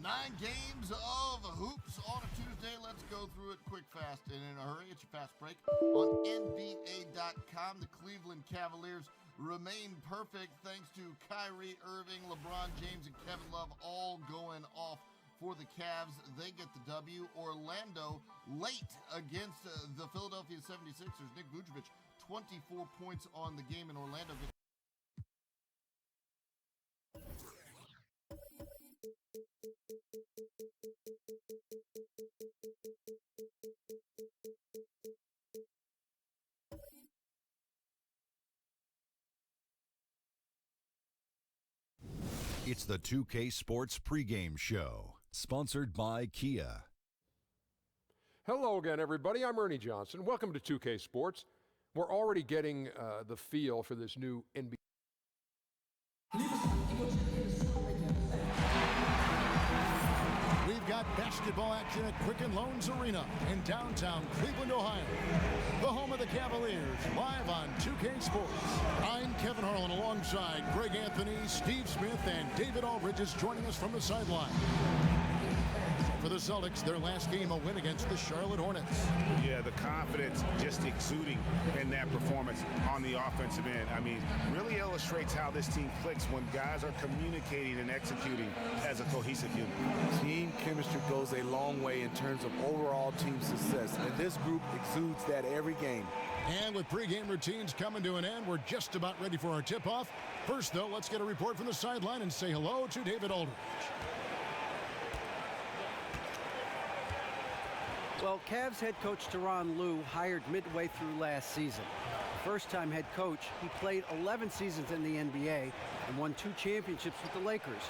9 games of hoops on a Tuesday. Let's go through it quick, fast, and in a hurry. It's your fast break on NBA.com. The Cleveland Cavaliers remain perfect thanks to Kyrie Irving, LeBron James, and Kevin Love all going off for the Cavs. They get the W. Orlando late against the Philadelphia 76ers. Nick Vucevic, 24 points on the game in Orlando. It's the 2K Sports pregame show, sponsored by Kia. Hello again, everybody. I'm Ernie Johnson. Welcome to 2K Sports. We're already getting the feel for this new NBA. We've got basketball action at Quicken Loans Arena in downtown Cleveland, Ohio. The home of the Cavaliers, live on 2K Sports. I'm Kevin Harlan alongside Greg Anthony, Steve Smith, and David Aldridge is joining us from the sideline. For the Celtics, their last game, a win against the Charlotte Hornets. Yeah, the confidence just exuding in that performance on the offensive end. I mean, really illustrates how this team clicks when guys are communicating and executing as a cohesive unit. Team chemistry goes a long way in terms of overall team success, and this group exudes that every game. And with pregame routines coming to an end, we're just about ready for our tip-off. First, though, let's get a report from the sideline and say hello to David Aldridge. Well, Cavs head coach Tyronn Lue hired midway through last season. First-time head coach, he played 11 seasons in the NBA and won 2 championships with the Lakers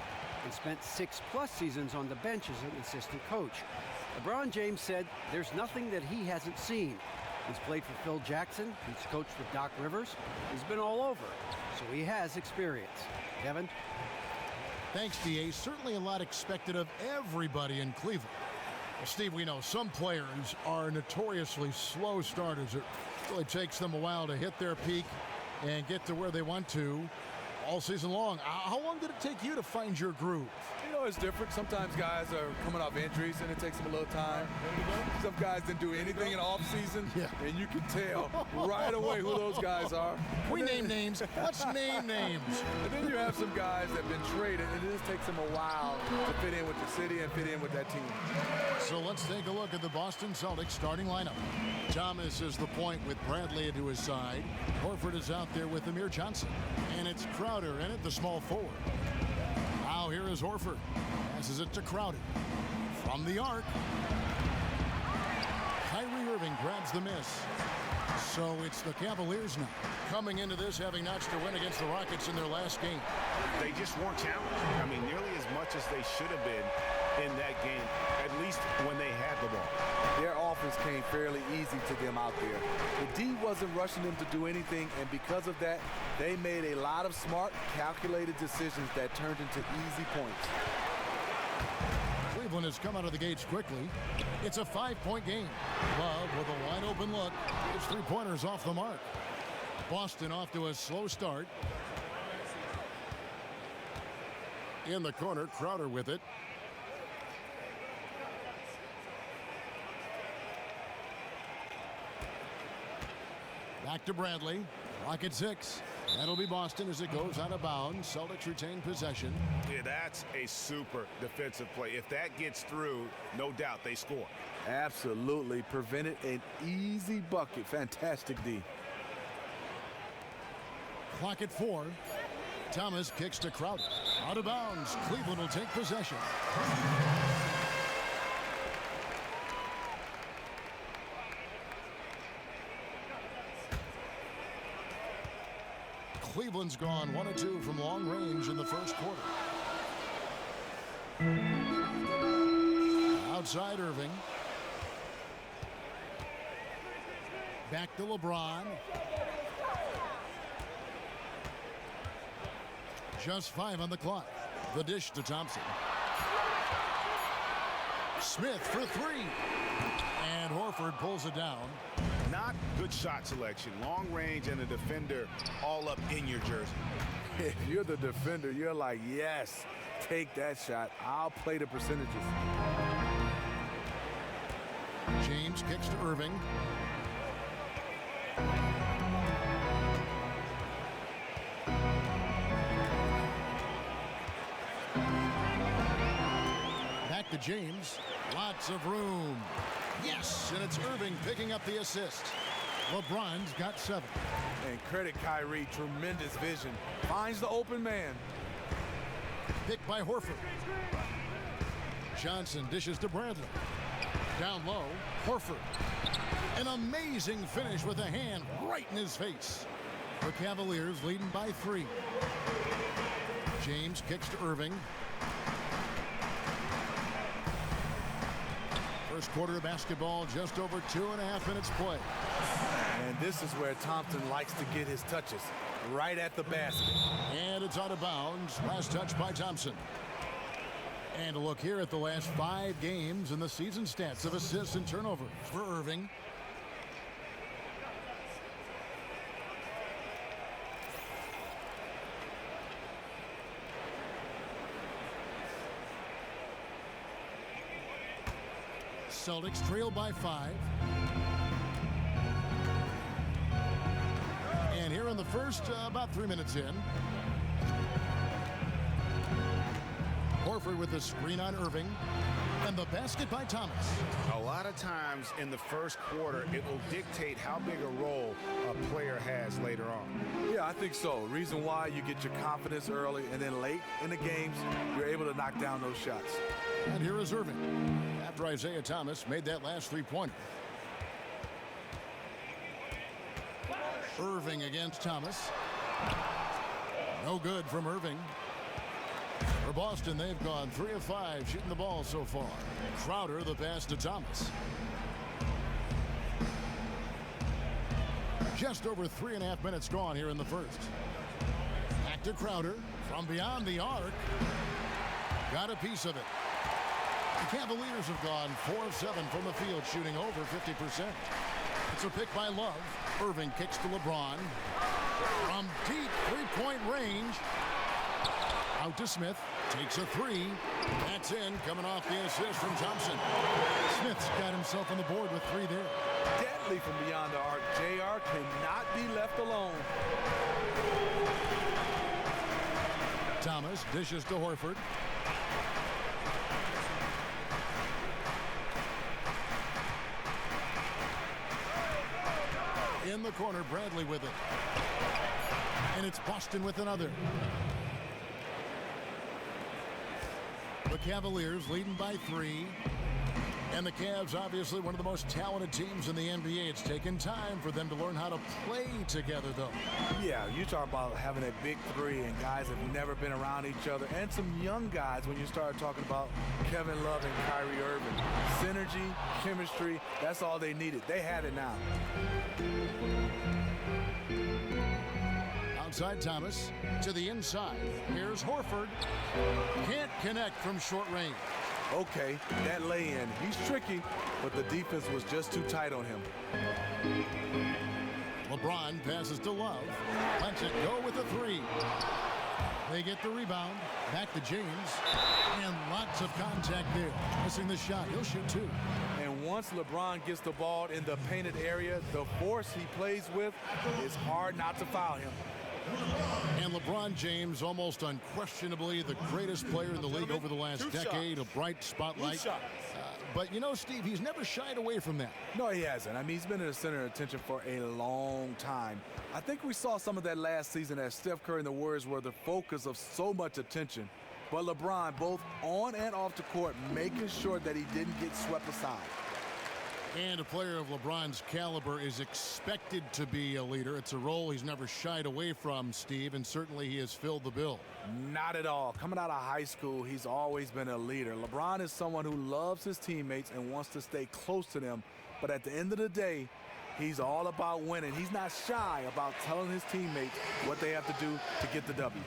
and spent 6+ seasons on the bench as an assistant coach. LeBron James said there's nothing that he hasn't seen. He's played for Phil Jackson, he's coached with Doc Rivers, he's been all over, so he has experience. Kevin? Thanks, DA. Certainly a lot expected of everybody in Cleveland. Well, Steve, we know some players are notoriously slow starters. It really takes them a while to hit their peak and get to where they want to all season long. How long did it take you to find your groove? You know, it's different. Sometimes guys are coming off injuries, and it takes them a little time. Some guys didn't do anything in the offseason, and you can tell right away who those guys are. We name names. Let's name names. And then you have some guys that have been traded, and it just takes them a while to fit in with the city and fit in with that team. So let's take a look at the Boston Celtics starting lineup. Thomas is the point with Bradley to his side. Horford is out there with Amir Johnson. And it's Crowder in at the small forward. Now here is Horford. Passes it to Crowder. From the arc. Kyrie Irving grabs the miss. So it's the Cavaliers now, coming into this having notched a win against the Rockets in their last game. They just weren't challenged. I mean, nearly as much as they should have been in that game, at least when they had the ball. Their offense came fairly easy to them out there. The D wasn't rushing them to do anything, and because of that, they made a lot of smart, calculated decisions that turned into easy points. Cleveland has come out of the gates quickly. It's a 5-point game. Love with a wide open look. His 3-pointers off the mark. Boston off to a slow start. In the corner, Crowder with it. Back to Bradley. Rocket 6. That'll be Boston as it goes out of bounds. Celtics retain possession. Yeah, that's a super defensive play. If that gets through, no doubt they score. Absolutely. Prevented an easy bucket. Fantastic D. Clock at 4. Thomas kicks to Crowder. Out of bounds. Cleveland will take possession. Cleveland's gone 1 of 2 from long range in the first quarter. Outside Irving. Back to LeBron. Just 5 on the clock. The dish to Thompson. Smith for 3. And Horford pulls it down. not, good shot selection. Long range and a defender all up in your jersey. If you're the defender, you're like, yes, take that shot. I'll play the percentages. James kicks to Irving. Back to James. Lots of room. Yes, and it's Irving picking up the assist. LeBron's got 7. And credit Kyrie, tremendous vision. Finds the open man. Picked by Horford. Johnson dishes to Bradley. Down low, Horford. An amazing finish with a hand right in his face. The Cavaliers leading by 3. James kicks to Irving. First quarter of basketball, just over 2.5 minutes play. And this is where Thompson likes to get his touches, right at the basket. And it's out of bounds. Last touch by Thompson. And a look here at the last 5 games and the season stats of assists and turnovers for Irving. Celtics trail by 5. And here in the first, about 3 minutes in. Horford with the screen on Irving. And the basket by Thomas. A lot of times in the first quarter, it will dictate how big a role a player has later on. Yeah, I think so. Reason why you get your confidence early, and then late in the games, you're able to knock down those shots. And here is Irving. After Isaiah Thomas made that last 3-pointer. Irving against Thomas. No good from Irving. For Boston, they've gone 3 of 5 shooting the ball so far. Crowder the pass to Thomas. Just over 3.5 minutes gone here in the first. Back to Crowder from beyond the arc. Got a piece of it. The Cavaliers have gone 4 of 7 from the field, shooting over 50%. It's a pick by Love. Irving kicks to LeBron. From deep 3-point range. Out to Smith. Takes a 3. That's in, coming off the assist from Thompson. Smith's got himself on the board with 3 there. Deadly from beyond the arc. JR cannot be left alone. Thomas dishes to Horford. In the corner, Bradley with it. And it's Boston with another. The Cavaliers leading by 3. And the Cavs, obviously one of the most talented teams in the NBA. It's taken time for them to learn how to play together, though. Yeah, you talk about having a big 3 and guys have never been around each other. And some young guys when you start talking about Kevin Love and Kyrie Irving. Synergy, chemistry, that's all they needed. They have it now. Outside Thomas to the inside. Here's Horford. Can't connect from short range. Okay, that lay-in, he's tricky, but the defense was just too tight on him. LeBron passes to Love. Lets it go with a 3. They get the rebound. Back to James. And lots of contact there. Missing the shot. He'll shoot 2. And once LeBron gets the ball in the painted area, the force he plays with, it's hard not to foul him. And LeBron James, almost unquestionably the greatest player in the league over the last decade, a bright spotlight. But you know, Steve, he's never shied away from that. No, he hasn't. I mean, he's been in the center of attention for a long time. I think we saw some of that last season as Steph Curry and the Warriors were the focus of so much attention. But LeBron, both on and off the court, making sure that he didn't get swept aside. And a player of LeBron's caliber is expected to be a leader. It's a role he's never shied away from, Steve, and certainly he has filled the bill. Not at all. Coming out of high school, he's always been a leader. LeBron is someone who loves his teammates and wants to stay close to them. But at the end of the day, he's all about winning. He's not shy about telling his teammates what they have to do to get the W.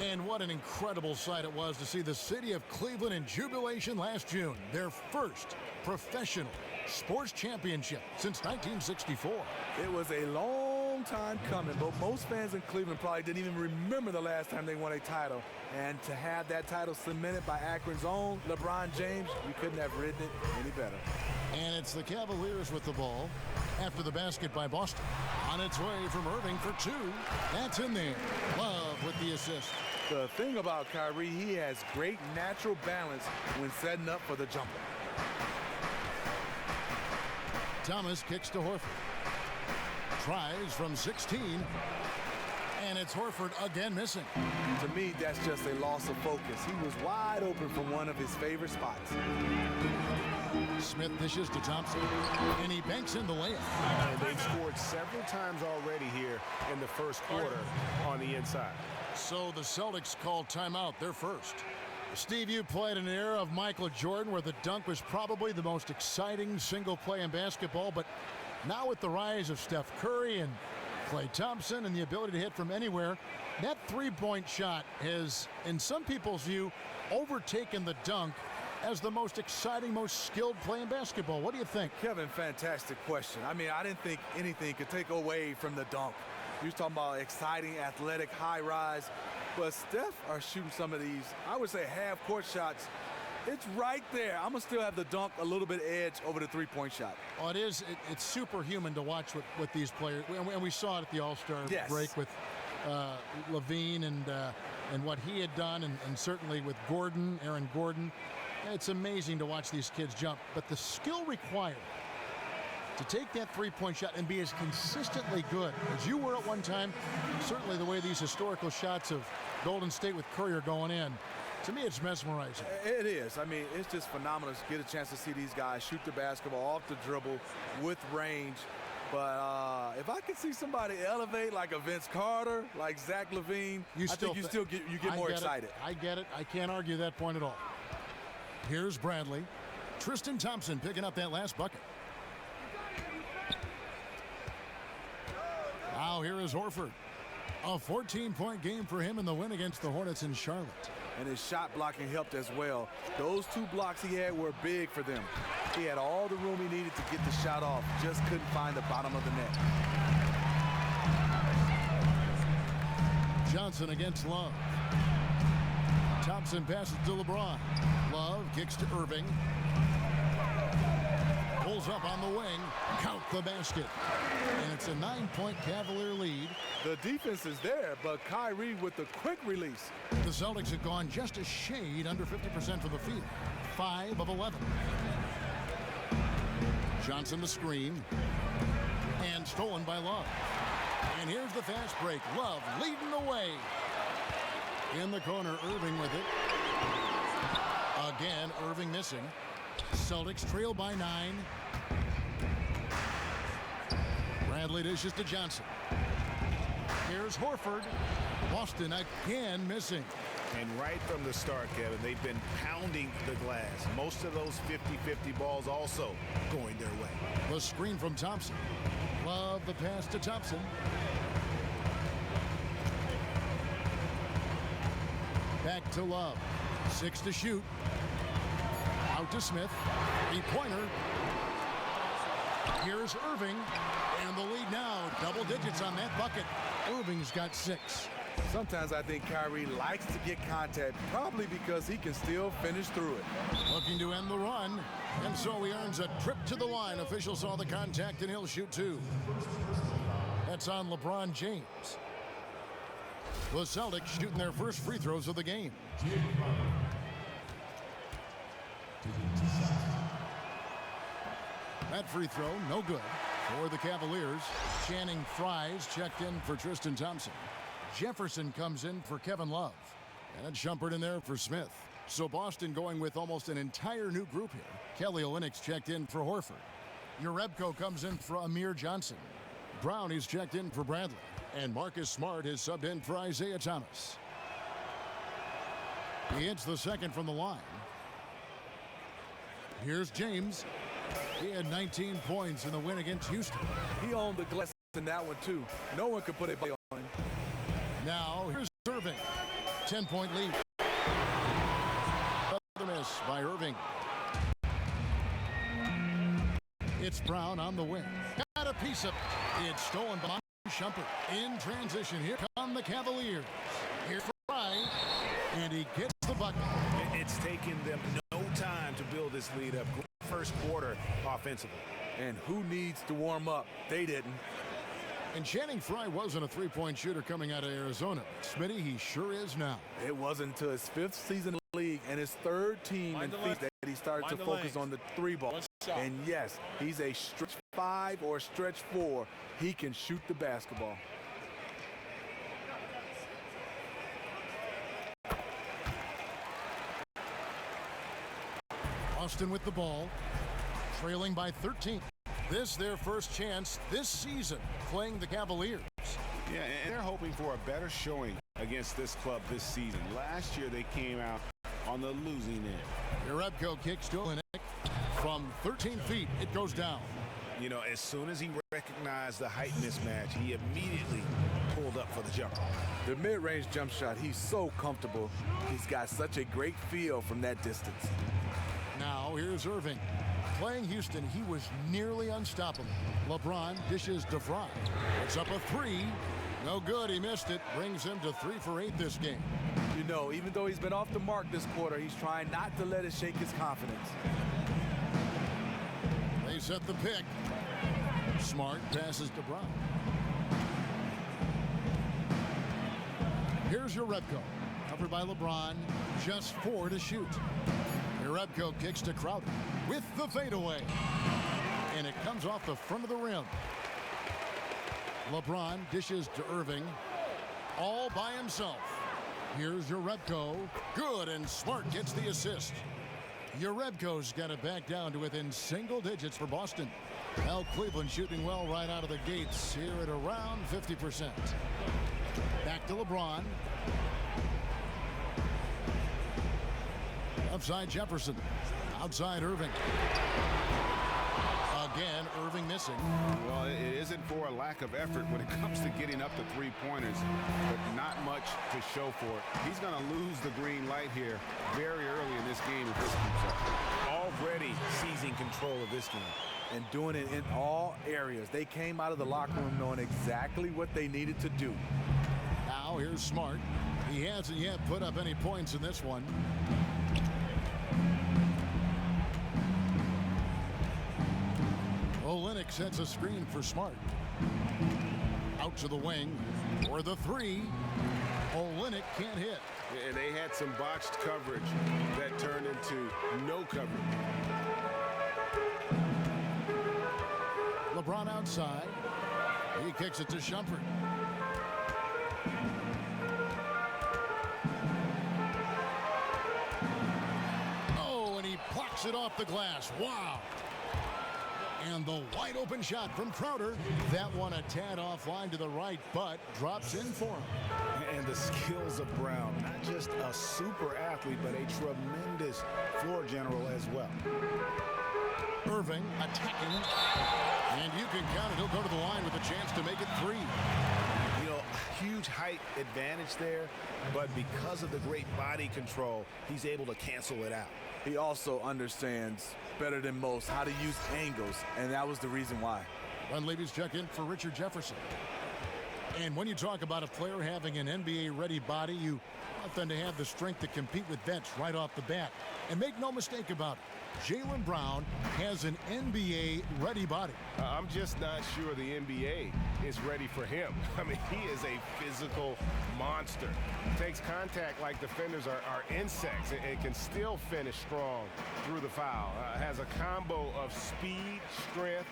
And what an incredible sight it was to see the city of Cleveland in jubilation last June. Their first professional sports championship since 1964. It was a long time coming, but most fans in Cleveland probably didn't even remember the last time they won a title. And to have that title cemented by Akron's own LeBron James, you couldn't have written it any better. And it's the Cavaliers with the ball after the basket by Boston. On its way from Irving for two. That's in there. Love with the assist. The thing about Kyrie, he has great natural balance when setting up for the jumper. Thomas kicks to Horford. Tries from 16. And it's Horford again missing. To me, that's just a loss of focus. He was wide open from one of his favorite spots. Smith dishes to Thompson, and he banks in the layup. And they've scored several times already here in the first quarter on the inside. So the Celtics called timeout. They're first. Steve, you played in an era of Michael Jordan where the dunk was probably the most exciting single play in basketball, but now with the rise of Steph Curry and Klay Thompson and the ability to hit from anywhere, that three-point shot has, in some people's view, overtaken the dunk as the most exciting, most skilled play in basketball. What do you think? Kevin, fantastic question. I mean, I didn't think anything could take away from the dunk. You was talking about exciting, athletic, high rise. But Steph are shooting some of these, I would say, half-court shots. It's right there. I'm going to still have the dunk a little bit edge over the three-point shot. Oh, it's superhuman to watch with these players. And we saw it at the All-Star break with Levine and what he had done, and certainly with Gordon, Aaron Gordon. It's amazing to watch these kids jump. But the skill required to take that three-point shot and be as consistently good as you were at one time, certainly the way these historical shots of Golden State with Curry are going in, to me it's mesmerizing. It is. I mean, it's just phenomenal to get a chance to see these guys shoot the basketball off the dribble with range. But if I could see somebody elevate like a Vince Carter, like Zach LaVine, I think you get more excited. I get it. I can't argue that point at all. Here's Bradley. Tristan Thompson picking up that last bucket. Now here is Horford. A 14-point game for him in the win against the Hornets in Charlotte. And his shot blocking helped as well. Those two blocks he had were big for them. He had all the room he needed to get the shot off. Just couldn't find the bottom of the net. Johnson against Love. Thompson passes to LeBron. Love kicks to Irving. Pulls up on the wing. Count the basket. And it's a 9-point Cavalier lead. The defense is there, but Kyrie with the quick release. The Celtics have gone just a shade under 50% from the field. 5 of 11. Johnson the screen. And stolen by Love. And here's the fast break. Love leading the way. In the corner, Irving with it. Again, Irving missing. Celtics trail by 9. Bradley dishes to Johnson. Here's Horford. Boston again missing. And right from the start, Kevin, they've been pounding the glass. Most of those 50-50 balls also going their way. The screen from Thompson. Love the pass to Thompson. Back to Love. 6 to shoot. Out to Smith. 3-pointer. Here's Irving. And the lead now. Double digits on that bucket. Irving's got 6. Sometimes I think Kyrie likes to get contact, probably because he can still finish through it. Looking to end the run. And so he earns a trip to the line. Officials saw the contact and he'll shoot 2. That's on LeBron James. The Celtics shooting their first free throws of the game. That free throw, no good for the Cavaliers. Channing Fries checked in for Tristan Thompson. Jefferson comes in for Kevin Love. And Shumpert in there for Smith. So Boston going with almost an entire new group here. Kelly Olynyk's checked in for Horford. Urebko comes in for Amir Johnson. Brown is checked in for Bradley. And Marcus Smart is subbed in for Isaiah Thomas. He hits the second from the line. Here's James. He had 19 points in the win against Houston. He owned the glass in that one, too. No one could put it on him. Now, here's Irving. 10-point lead. Another miss by Irving. It's Brown on the wing. Got a piece of it. It's stolen by Shumpert. In transition, here come the Cavaliers. Here's Fry, and he gets the bucket. It's taken them no time to build this lead up. First quarter offensively. And who needs to warm up? They didn't. And Channing Frye wasn't a three-point shooter coming out of Arizona. Smitty, he sure is now. It wasn't until his 5th season in the league and his 3rd team in Phoenix that he started to focus on the 3 ball. And yes, he's a stretch 5 or stretch 4. He can shoot the basketball. Austin with the ball, trailing by 13. This their first chance this season playing the Cavaliers. Yeah, and they're hoping for a better showing against this club this season. Last year they came out on the losing end. Jerebko kicks to Olynyk from 13 feet. It goes down. You know, as soon as he recognized the height mismatch, he immediately pulled up for the jumper. The mid-range jump shot, he's so comfortable. He's got such a great feel from that distance. Now here's Irving. Playing Houston, he was nearly unstoppable. LeBron dishes to Fry. It's up a 3. No good, he missed it. Brings him to 3 for 8 this game. You know, even though he's been off the mark this quarter, he's trying not to let it shake his confidence. They set the pick. Smart passes to Brown. Here's Jerebko. Covered by LeBron. Just 4 to shoot. Jerebko kicks to Crowder with the fadeaway. And it comes off the front of the rim. LeBron dishes to Irving. All by himself. Here's Jerebko. Good, and Smart gets the assist. Jerebko's got it back down to within single digits for Boston. Now Cleveland shooting well right out of the gates here at around 50%. Back to LeBron. Upside Jefferson. Outside Irving. Again, Irving missing. Well, it isn't for a lack of effort when it comes to getting up to 3-pointers, but not much to show for it. He's going to lose the green light here very early in this game if this keeps up. Already seizing control of this game. And doing it in all areas. They came out of the locker room knowing exactly what they needed to do. Now here's Smart. He hasn't yet put up any points in this one. Olynyk sets a screen for Smart. Out to the wing for the 3. Olynyk can't hit. And they had some botched coverage that turned into no coverage. LeBron outside. He kicks it to Shumpert. Oh, and he plucks it off the glass. Wow. And the wide open shot from Crowder. That one a tad offline to the right, but drops in for him. And the skills of Brown, not just a super athlete, but a tremendous floor general as well. Irving attacking, and you can count it. He'll go to the line with a chance to make it 3. You know, huge height advantage there, but because of the great body control, he's able to cancel it out. He also understands better than most how to use angles, and that was the reason why. Dunleavy's check in for Richard Jefferson. And when you talk about a player having an NBA-ready body, you want them to have the strength to compete with vets right off the bat. And make no mistake about it, Jaylen Brown has an NBA-ready body. I'm just not sure the NBA is ready for him. I mean, he is a physical monster. Takes contact like defenders are insects and can still finish strong through the foul. Has a combo of speed, strength,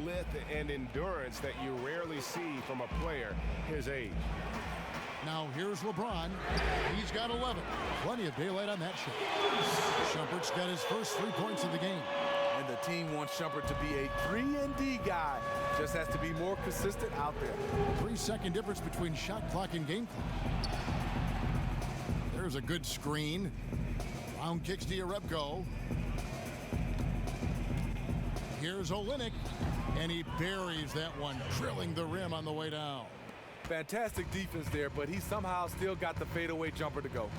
length, and endurance that you rarely see from a player his age. Now here's LeBron. He's got 11. Plenty of daylight on that shot. Shumpert's got his first 3 points of the game. And the team wants Shumpert to be a 3-and-D guy. Just has to be more consistent out there. 3-second difference between shot clock and game clock. There's a good screen. Brown kicks to Jerebko. Here's Olynyk. And he buries that one, drilling the rim on the way down. Fantastic defense there, but he somehow still got the fadeaway jumper to go.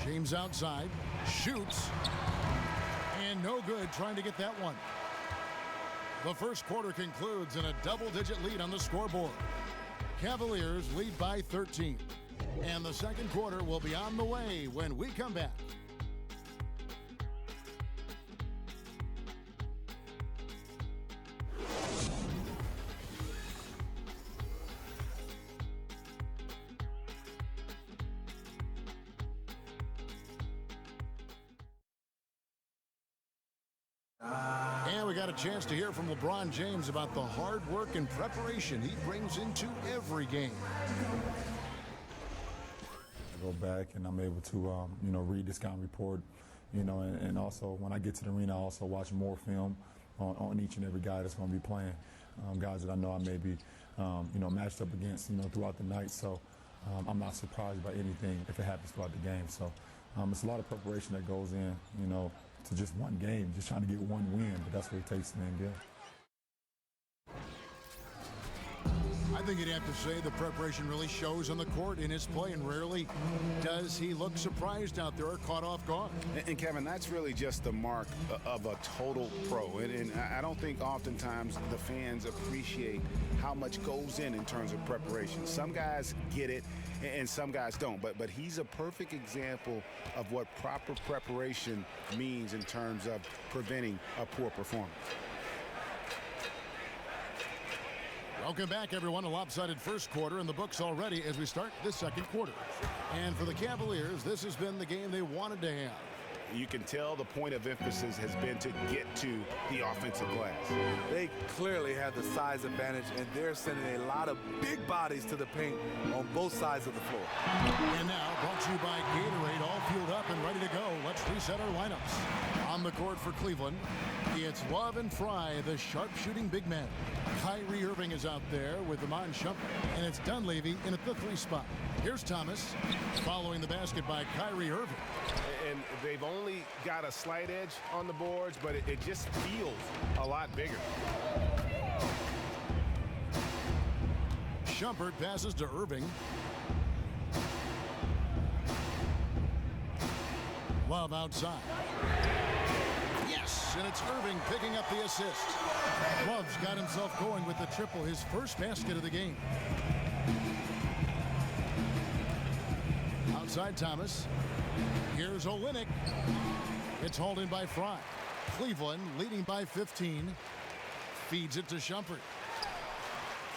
James outside, shoots. no good trying to get that one. The first quarter concludes in a double-digit lead on the scoreboard. Cavaliers lead by 13. And the second quarter will be on the way when we come back. And we got a chance to hear from LeBron James about the hard work and preparation he brings into every game. I go back and I'm able to, read the scouting report, and also when I get to the arena, I also watch more film on each and every guy that's going to be playing, guys that I know I may be, matched up against, throughout the night. So I'm not surprised by anything if it happens throughout the game. So it's a lot of preparation that goes in, to just one game, just trying to get one win, but that's what it takes in the NBA. I think you'd have to say the preparation really shows on the court in his play, and rarely does he look surprised out there or caught off guard. And Kevin, that's really just the mark of a total pro. And I don't think oftentimes the fans appreciate how much goes in terms of preparation. Some guys get it and some guys don't, but he's a perfect example of what proper preparation means in terms of preventing a poor performance. Welcome back, everyone. A lopsided first quarter in the books already as we start the second quarter. And for the Cavaliers, this has been the game they wanted to have. You can tell the point of emphasis has been to get to the offensive glass. They clearly have the size advantage, and they're sending a lot of big bodies to the paint on both sides of the floor. And now, brought to you by Gatorade, all fueled up and ready to go. Let's reset our lineups. On the court for Cleveland, it's Love and Fry, the sharpshooting big men. Kyrie Irving is out there with Iman Shumpert, and it's Dunleavy in at the 3 spot. Here's Thomas, following the basket by Kyrie Irving. And they've only got a slight edge on the boards, but it just feels a lot bigger. Shumpert passes to Irving. Love outside. Yes, and it's Irving picking up the assist. Love's got himself going with the triple, his first basket of the game. Outside Thomas. Here's Olynyk. It's hauled in by Fry. Cleveland leading by 15. Feeds it to Shumpert.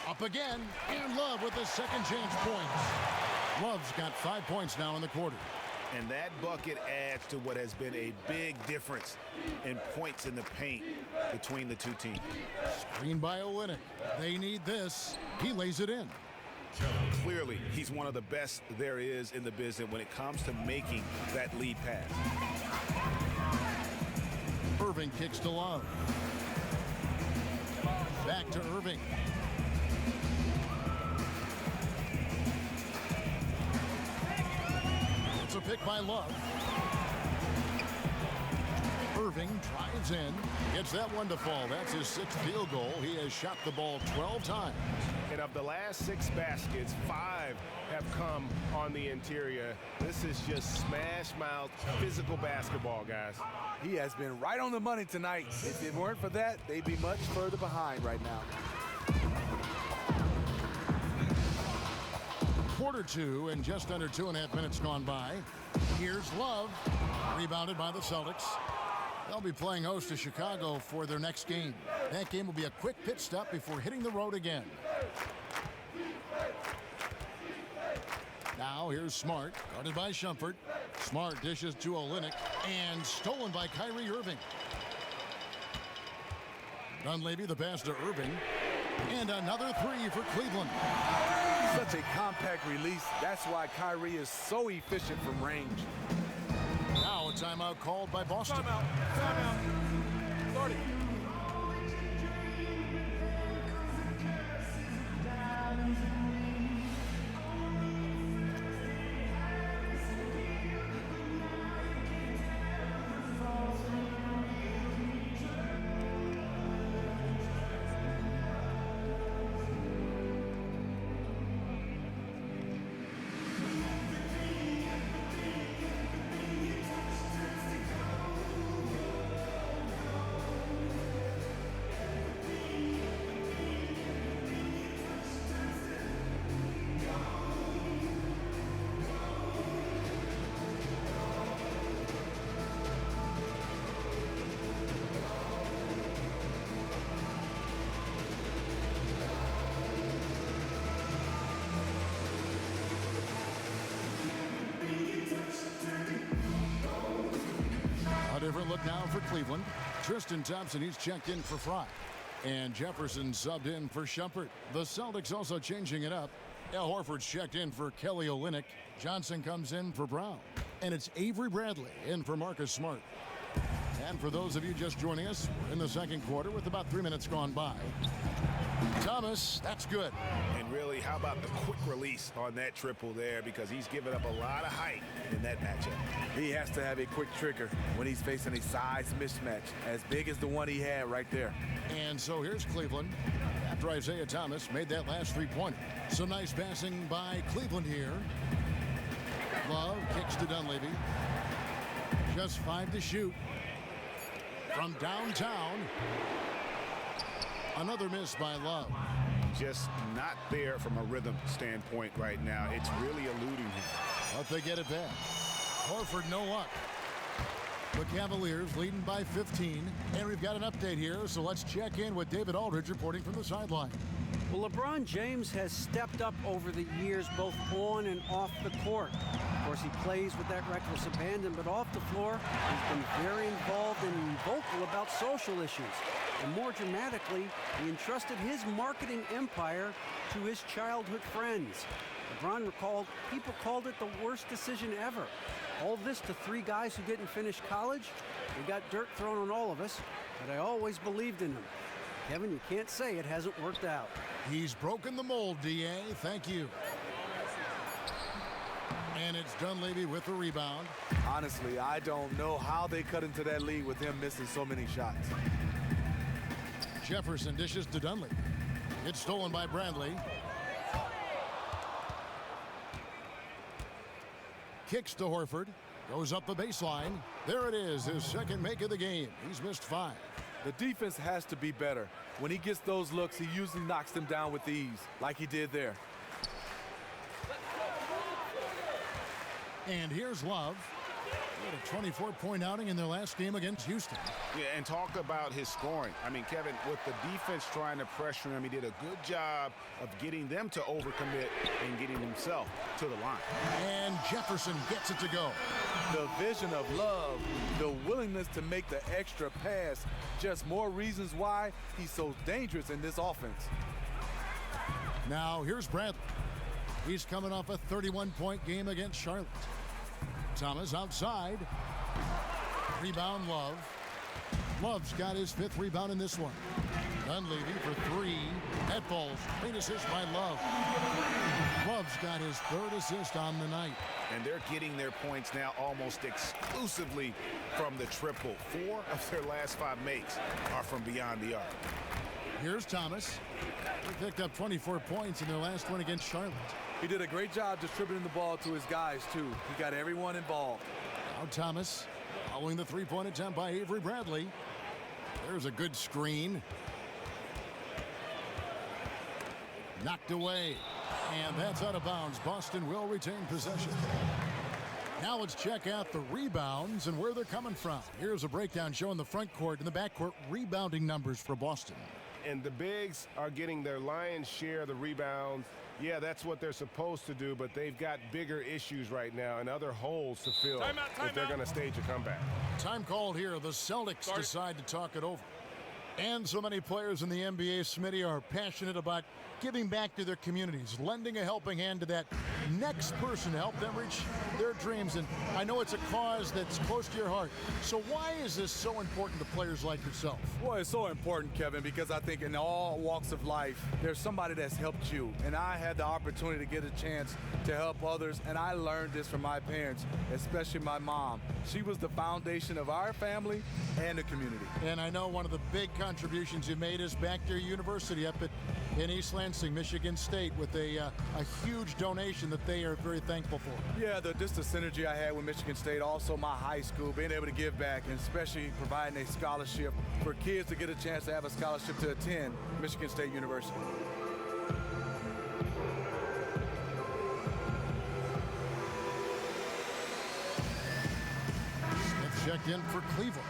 Up again, and Love with the second chance points. Love's got 5 points now in the quarter. And that bucket adds to what has been a big difference in points in the paint between the two teams. Screen by Olynyk. They need this. He lays it in. Clearly, he's one of the best there is in the business when it comes to making that lead pass. Irving kicks to Love. Back to Irving. It's a pick by Love. Irving drives in, gets that one to fall. That's his 6th field goal. He has shot the ball 12 times. And of the last 6 baskets, 5 have come on the interior. This is just smash mouth physical basketball, guys. He has been right on the money tonight. If it weren't for that, they'd be much further behind right now. Quarter 2 and just under 2.5 minutes gone by. Here's Love, rebounded by the Celtics. They'll be playing host to Chicago for their next game. That game will be a quick pit stop before hitting the road again. Now here's Smart, guarded by Shumpert. Smart dishes to Olynyk and stolen by Kyrie Irving. Dunleavy the pass to Irving. And another 3 for Cleveland. Such a compact release. That's why Kyrie is so efficient from range. Now a timeout called by Boston. Timeout. Starting. look now for Cleveland. Tristan Thompson, he's checked in for Fry. And Jefferson subbed in for Shumpert. The Celtics also changing it up. Al Horford's checked in for Kelly Olynyk. Johnson comes in for Brown. And it's Avery Bradley in for Marcus Smart. And for those of you just joining us, we're in the second quarter with about 3 minutes gone by. Thomas, that's good. And really, how about the quick release on that triple there, because he's given up a lot of height in that matchup. He has to have a quick trigger when he's facing a size mismatch as big as the one he had right there. And so here's Cleveland after Isaiah Thomas made that last three-pointer. Some nice passing by Cleveland here. Love kicks to Dunleavy. Just 5 to shoot. From downtown. Another miss by Love. Just not there from a rhythm standpoint right now. It's really eluding him. But they get it back. Horford, no luck. The Cavaliers leading by 15. And we've got an update here, so let's check in with David Aldridge reporting from the sideline. Well, LeBron James has stepped up over the years, both on and off the court. Of course, he plays with that reckless abandon, but off the floor, he's been very involved and vocal about social issues. And more dramatically, he entrusted his marketing empire to his childhood friends. LeBron recalled, people called it the worst decision ever. All this to 3 guys who didn't finish college. We got dirt thrown on all of us, but I always believed in them. Kevin, you can't say it hasn't worked out. He's broken the mold, D.A. Thank you. And it's Dunleavy with the rebound. Honestly, I don't know how they cut into that lead with him missing so many shots. Jefferson dishes to Dunleavy. It's stolen by Bradley. Kicks to Horford. Goes up the baseline. There it is, his second make of the game. He's missed 5. The defense has to be better. When he gets those looks, he usually knocks them down with ease, like he did there. And here's Love. He had a 24-point outing in their last game against Houston. Yeah, and talk about his scoring. I mean, Kevin, with the defense trying to pressure him, he did a good job of getting them to overcommit and getting himself to the line. And Jefferson gets it to go. The vision of Love, the willingness to make the extra pass, just more reasons why he's so dangerous in this offense. Now here's Bradley. He's coming off a 31-point game against Charlotte. Thomas outside. Rebound Love. Love's got his 5th rebound in this one. Dunleavy for 3. That falls. Great assist by Love. Love's got his 3rd assist on the night. And they're getting their points now almost exclusively from the triple. 4 of their last 5 makes are from beyond the arc. Here's Thomas. He picked up 24 points in their last one against Charlotte. He did a great job distributing the ball to his guys, too. He got everyone involved. Now Thomas following the 3-point attempt by Avery Bradley. There's a good screen. Knocked away. And that's out of bounds. Boston will retain possession. Now let's check out the rebounds and where they're coming from. Here's a breakdown showing the front court and the back court rebounding numbers for Boston. And the bigs are getting their lion's share of the rebounds. Yeah, that's what they're supposed to do, but they've got bigger issues right now and other holes to fill if they're going to stage a comeback. Time called here. The Celtics decide to talk it over. And so many players in the NBA, Smitty, are passionate about giving back to their communities, lending a helping hand to that next person to help them reach their dreams. And I know it's a cause that's close to your heart. So why is this so important to players like yourself? Well, it's so important, Kevin, because I think in all walks of life, there's somebody that's helped you. And I had the opportunity to get a chance to help others. And I learned this from my parents, especially my mom. She was the foundation of our family and the community. And I know one of the big contributions you made is back to your university up in East Lansing, Michigan State, with a huge donation that they are very thankful for. Yeah, just the synergy I had with Michigan State, also my high school, being able to give back, and especially providing a scholarship for kids to get a chance to have a scholarship to attend Michigan State University. Smith checked in for Cleveland.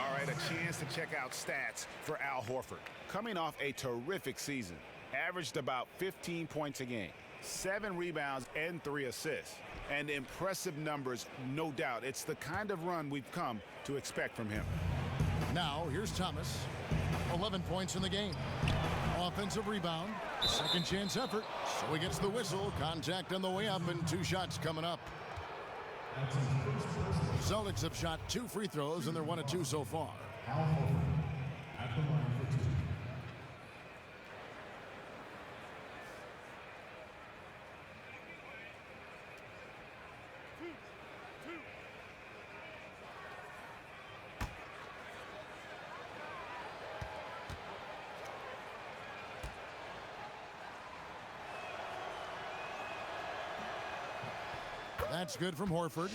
All right, a chance to check out stats for Al Horford. Coming off a terrific season, averaged about 15 points a game. 7 rebounds and 3 assists. And impressive numbers, no doubt. It's the kind of run we've come to expect from him. Now, here's Thomas. 11 points in the game. Offensive rebound. Second chance effort. So he gets the whistle. Contact on the way up and 2 shots coming up. Celtics have shot 2 free throws and they're 1 of 2 so far. At the line for 2. That's good from Horford.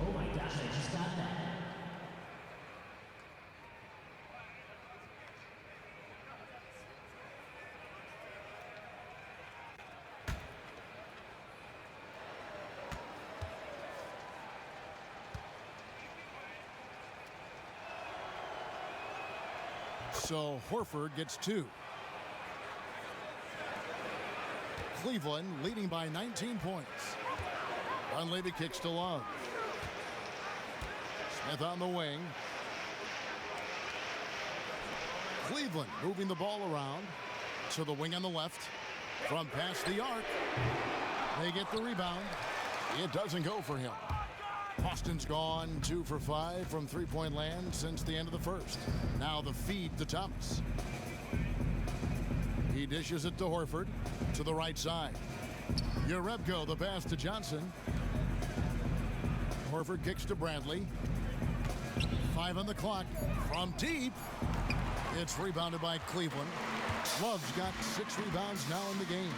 Oh my gosh, I just got that. So Horford gets 2. Cleveland leading by 19 points. Dunleavy kicks to Love. Smith on the wing. Cleveland moving the ball around to the wing on the left. From past the arc. They get the rebound. It doesn't go for him. Boston's gone 2 for 5 from three-point land since the end of the first. Now the feed to Thomas. He dishes it to Horford to the right side. Yarebko the pass to Johnson. Horford kicks to Bradley. 5 on the clock. From deep. It's rebounded by Cleveland. Love's got 6 rebounds now in the game.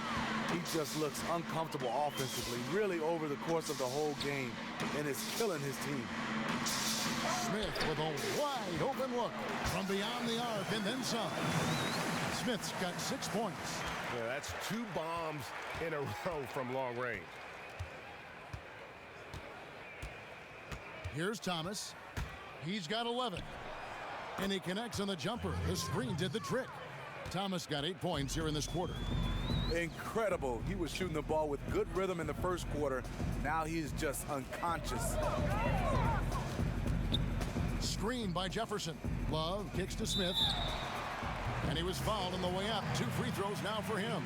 He just looks uncomfortable offensively, really over the course of the whole game, and is killing his team. Smith with a wide open look from beyond the arc and then some. Smith's got 6 points. Yeah, that's 2 bombs in a row from long range. Here's Thomas. He's got 11. And he connects on the jumper. The screen did the trick. Thomas got 8 points here in this quarter. Incredible. He was shooting the ball with good rhythm in the first quarter. Now he's just unconscious. Screen by Jefferson. Love kicks to Smith. And he was fouled on the way up. 2 free throws now for him.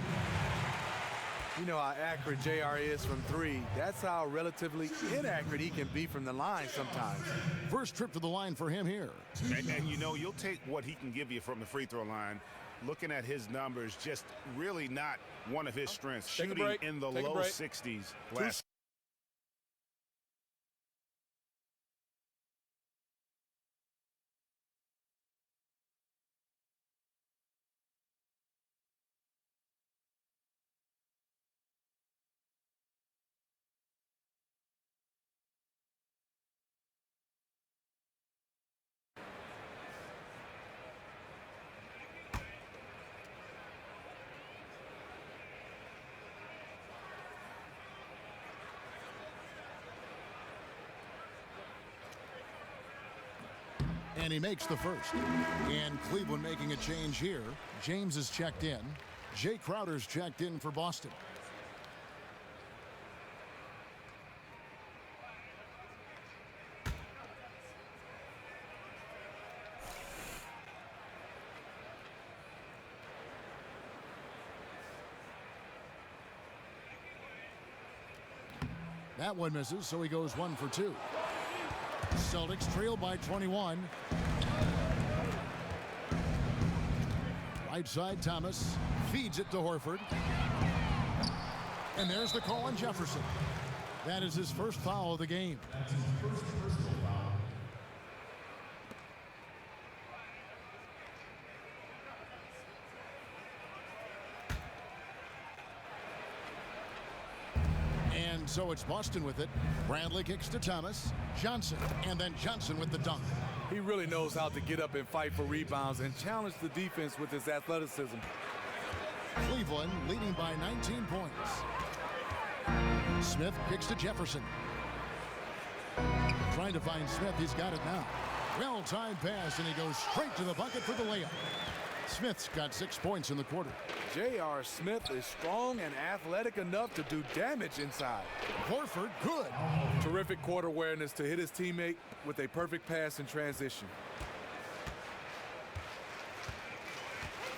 You know how accurate JR is from 3. That's how relatively inaccurate he can be from the line sometimes. First trip to the line for him here. And you know, you'll take what he can give you from the free throw line. Looking at his numbers, just really not one of his strengths. Shooting in the low 60s last. And he makes the first. And Cleveland making a change here. James is checked in. Jay Crowder's checked in for Boston. That one misses, so he goes 1 for 2. Celtics trail by 21. Right side, Thomas feeds it to Horford. And there's the call on Jefferson. That is his first foul of the game. That's his first personal foul. And so it's Boston with it. Bradley kicks to Thomas. Johnson, and then Johnson with the dunk. He really knows how to get up and fight for rebounds and challenge the defense with his athleticism. Cleveland leading by 19 points. Smith kicks to Jefferson. Trying to find Smith. He's got it now. Well-timed pass, and he goes straight to the bucket for the layup. Smith's got 6 points in the quarter. J.R. Smith is strong and athletic enough to do damage inside. Horford, good. Terrific court awareness to hit his teammate with a perfect pass in transition.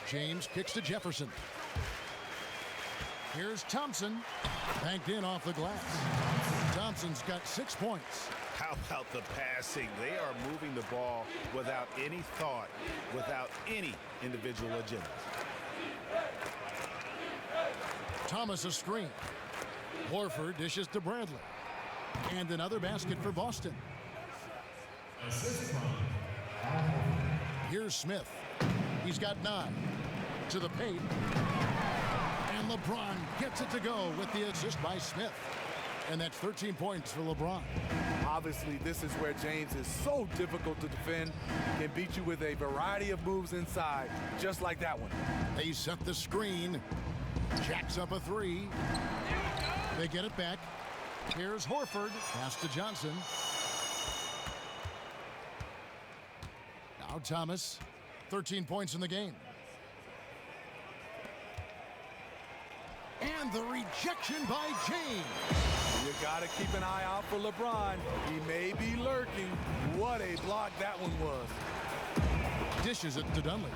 James kicks to Jefferson. Here's Thompson, banked in off the glass. Thompson's got 6 points. How about the passing? They are moving the ball without any thought, without any individual agenda. Thomas a screen. Horford dishes to Bradley. And another basket for Boston. Here's Smith. He's got 9. To the paint. And LeBron gets it to go with the assist by Smith. And that's 13 points for LeBron. Obviously, this is where James is so difficult to defend. Can beat you with a variety of moves inside, just like that one. They set the screen. Jacks up a 3. They get it back. Here's Horford. Pass to Johnson. Now Thomas. 13 points in the game. And the rejection by James. You gotta keep an eye out for LeBron. He may be lurking. What a block that one was. Dishes it to Dunley.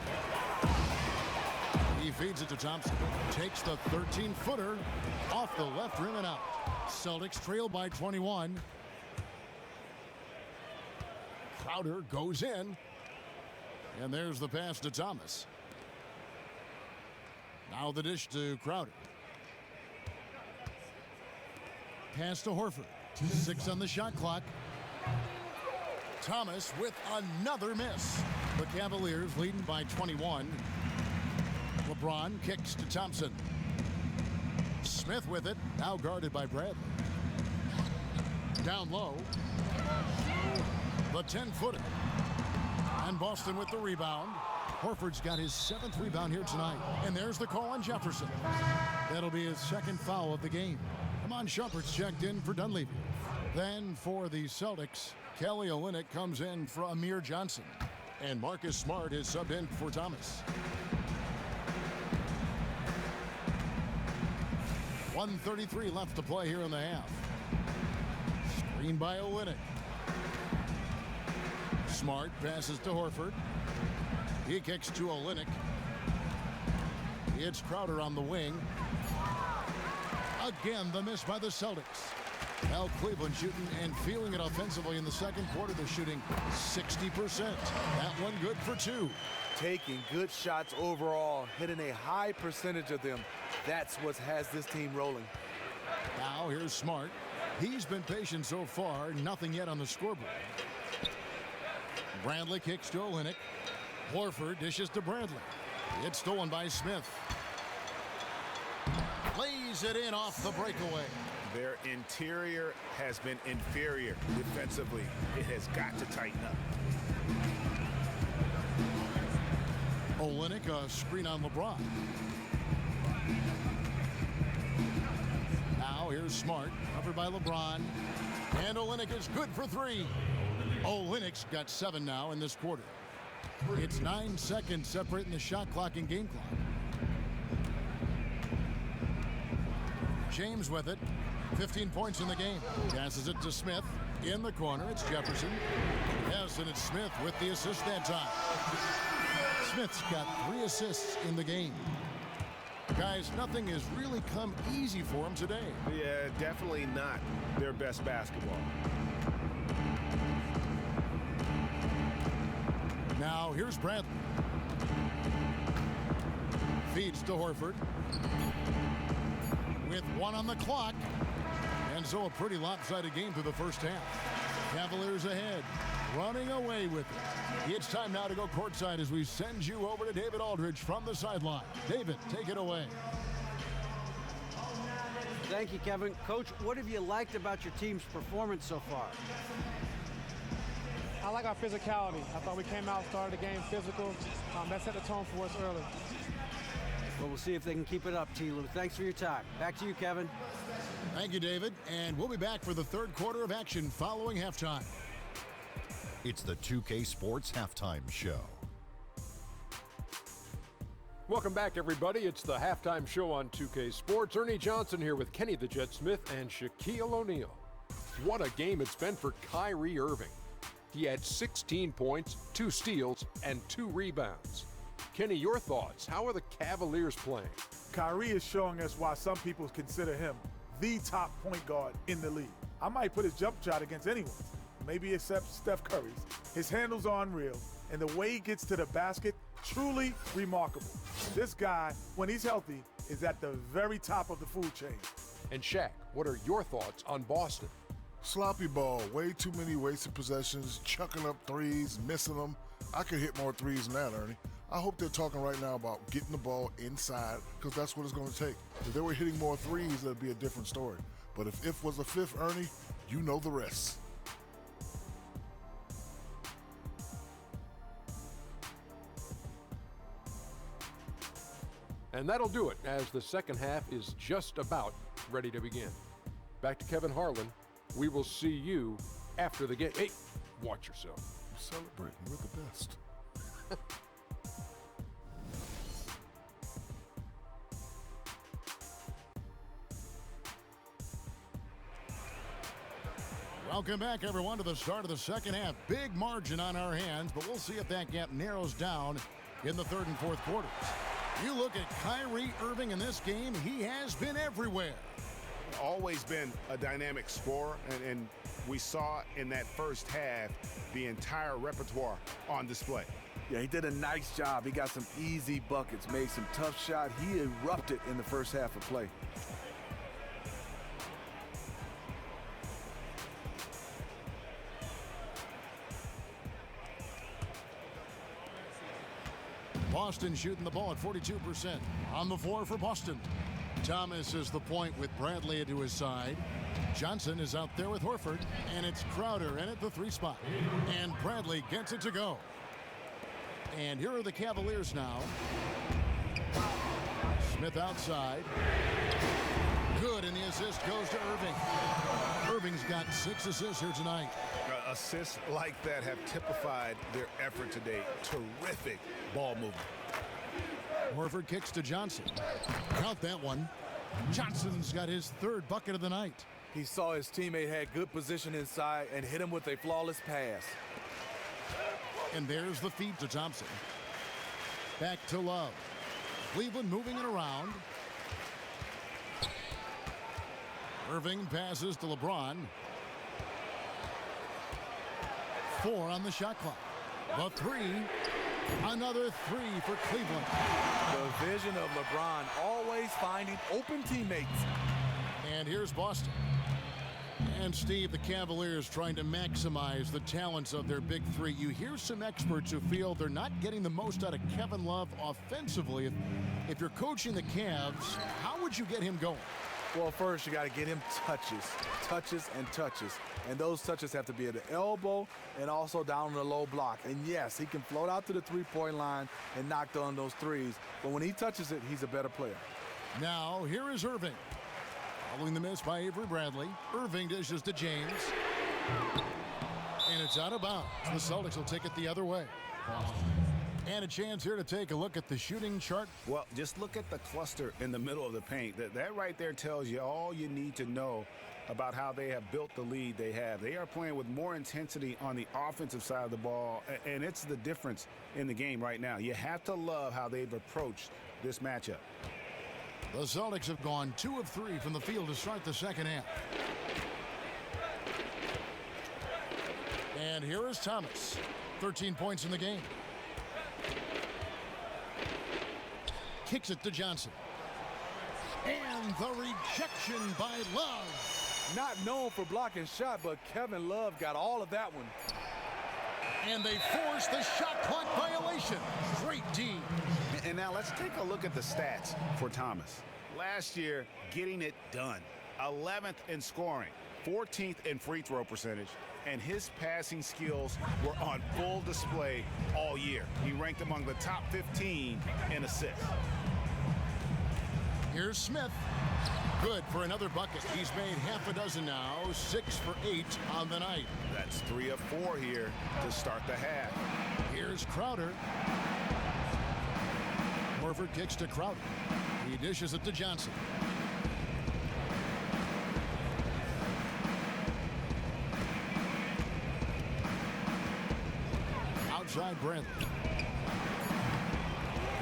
He feeds it to Thompson. Takes the 13-footer off the left rim and out. Celtics trail by 21. Crowder goes in. And there's the pass to Thomas. Now the dish to Crowder. Pass to Horford. 6 on the shot clock. Thomas with another miss. The Cavaliers leading by 21. LeBron kicks to Thompson. Smith with it. Now guarded by Bradley. Down low. The 10-footer. And Boston with the rebound. Horford's got his 7th rebound here tonight. And there's the call on Jefferson. That'll be his 2nd foul of the game. Amon Shumpert's checked in for Dunleavy. Then for the Celtics, Kelly Olynyk comes in for Amir Johnson. And Marcus Smart is subbed in for Thomas. 1:33 left to play here in the half. Screen by Olynyk. Smart passes to Horford. He kicks to Olynyk. It's Crowder on the wing. Again, the miss by the Celtics. Now Cleveland shooting and feeling it offensively in the second quarter. They're shooting 60%. That one good for 2. Taking good shots overall, hitting a high percentage of them. That's what has this team rolling. Now here's Smart. He's been patient so far. Nothing yet on the scoreboard. Bradley kicks to Olynyk. Horford dishes to Bradley. It's stolen by Smith. Lays it in off the breakaway. Their interior has been inferior defensively. It has got to tighten up. Olynyk, a screen on LeBron. Now here's Smart, covered by LeBron. And Olynyk is good for 3. Olynyk's got 7 now in this quarter. It's 9 seconds separating the shot clock and game clock. James with it. 15 points in the game. Passes it to Smith. In the corner, it's Jefferson. Yes, and it's Smith with the assist that time. Smith's got 3 assists in the game. Guys, nothing has really come easy for him today. Yeah, definitely not their best basketball. Now, here's Bradley. Feeds to Horford. With 1 on the clock. And so a pretty lopsided game through the first half. Cavaliers ahead, running away with it. It's time now to go courtside as we send you over to David Aldridge from the sideline. David, take it away. Thank you, Kevin. Coach, what have you liked about your team's performance so far? I like our physicality. I thought we came out, started the game physical. That set the tone for us early. Well, we'll see if they can keep it up, T-Lou. Thanks for your time. Back to you, Kevin. Thank you, David. And we'll be back for the third quarter of action following halftime. It's the 2K Sports Halftime Show. Welcome back, everybody. It's the halftime show on 2K Sports. Ernie Johnson here with Kenny the Jet Smith and Shaquille O'Neal. What a game it's been for Kyrie Irving. He had 16 points, 2 steals, and 2 rebounds. Kenny, your thoughts? How are the Cavaliers playing? Kyrie is showing us why some people consider him the top point guard in the league. I might put his jump shot against anyone, maybe except Steph Curry's. His handles are unreal, and the way he gets to the basket, truly remarkable. This guy, when he's healthy, is at the very top of the food chain. And Shaq, what are your thoughts on Boston? Sloppy ball, way too many wasted possessions, chucking up threes, missing them. I could hit more threes than that, Ernie. I hope they're talking right now about getting the ball inside, because that's what it's going to take. If they were hitting more threes, that'd be a different story. But if was a fifth, Ernie, you know the rest. And that'll do it, as the second half is just about ready to begin. Back to Kevin Harlan. We will see you after the game. Hey, watch yourself. We're celebrating. We're the best. Welcome back, everyone, to the start of the second half. Big margin on our hands, but we'll see if that gap narrows down in the third and fourth quarters. You look at Kyrie Irving in this game, he has been everywhere. Always been a dynamic scorer, and we saw in that first half the entire repertoire on display. Yeah, he did a nice job. He got some easy buckets, made some tough shots. He erupted in the first half of play. Boston shooting the ball at 42%. On the floor for Boston. Thomas is the point with Bradley to his side. Johnson is out there with Horford, and it's Crowder in at the 3 spot. And Bradley gets it to go. And here are the Cavaliers now. Smith outside. Good, and the assist goes to Irving. Irving's got 6 assists here tonight. Assists like that have typified their effort today. Terrific ball movement. Horford kicks to Johnson. Count that one. Johnson's got his 3rd bucket of the night. He saw his teammate had good position inside and hit him with a flawless pass. And there's the feed to Thompson. Back to Love. Cleveland moving it around. Irving passes to LeBron. 4 on the shot clock. The 3. Another 3 for Cleveland. The vision of LeBron, always finding open teammates. And here's Boston. And Steve, the Cavaliers trying to maximize the talents of their big 3. You hear some experts who feel they're not getting the most out of Kevin Love offensively. If you're coaching the Cavs, how would you get him going? Well, first you got to get him touches, and those touches have to be at the elbow and also down the low block. And yes, he can float out to the 3-point line and knock down those threes, but when he touches it, he's a better player. Now, here is Irving. Following the miss by Avery Bradley. Irving dishes to James. And it's out of bounds. The Celtics will take it the other way. And a chance here to take a look at the shooting chart. Well, just look at the cluster in the middle of the paint. That right there tells you all you need to know about how they have built the lead they have. They are playing with more intensity on the offensive side of the ball, and it's the difference in the game right now. You have to love how they've approached this matchup. The Celtics have gone 2 of 3 from the field to start the second half. And here is Thomas. 13 points in the game. Kicks it to Johnson. And the rejection by Love. Not known for blocking shot, but Kevin Love got all of that one. And they force the shot clock violation. Great D. And now let's take a look at the stats for Thomas. Last year, getting it done. 11th in scoring, 14th in free throw percentage, and his passing skills were on full display all year. He ranked among the top 15 in assists. Here's Smith. Good for another bucket. He's made half a dozen now, 6 for 8 on the night. That's 3 of 4 here to start the half. Here's Crowder. Horford Horford kicks to Crowder. He dishes it to Johnson. Outside Bradley.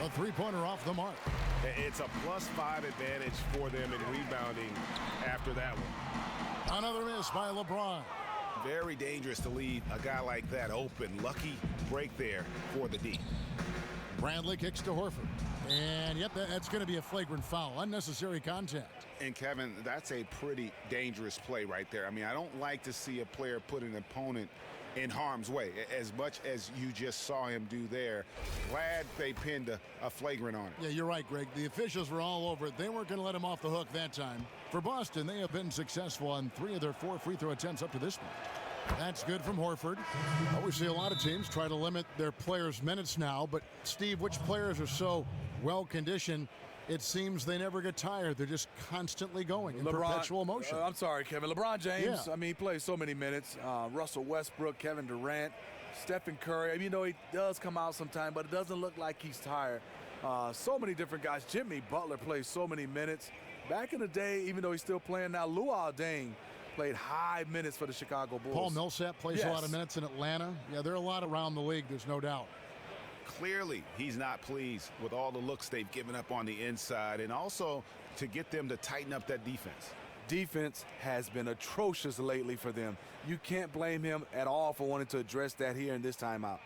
A three-pointer off the mark. It's a +5 advantage for them in rebounding after that one. Another miss by LeBron. Very dangerous to leave a guy like that open. Lucky break there for the D. Bradley kicks to Horford. And yep, that's going to be a flagrant foul. Unnecessary contact. And Kevin, that's a pretty dangerous play right there. I mean, I don't like to see a player put an opponent in harm's way, as much as you just saw him do there. Glad they pinned a flagrant on it. Yeah, you're right, Greg. The officials were all over it. They weren't going to let him off the hook that time. For Boston, they have been successful on 3 of their 4 free throw attempts up to this point. That's good from Horford. We see a lot of teams try to limit their players' minutes now, but Steve, which players are so well-conditioned, it seems they never get tired. They're just constantly going in perpetual motion. I'm sorry, Kevin. LeBron James, Yeah. I mean, he plays so many minutes. Russell Westbrook, Kevin Durant, Stephen Curry. I mean, he does come out sometime, but it doesn't look like he's tired. So many different guys. Jimmy Butler plays so many minutes. Back in the day, even though he's still playing now, Luol Deng played high minutes for the Chicago Bulls. Paul Millsap plays a lot of minutes in Atlanta. Yeah, there are a lot around the league, there's no doubt. Clearly, he's not pleased with all the looks they've given up on the inside, and also to get them to tighten up that defense. Defense has been atrocious lately for them. You can't blame him at all for wanting to address that here in this timeout.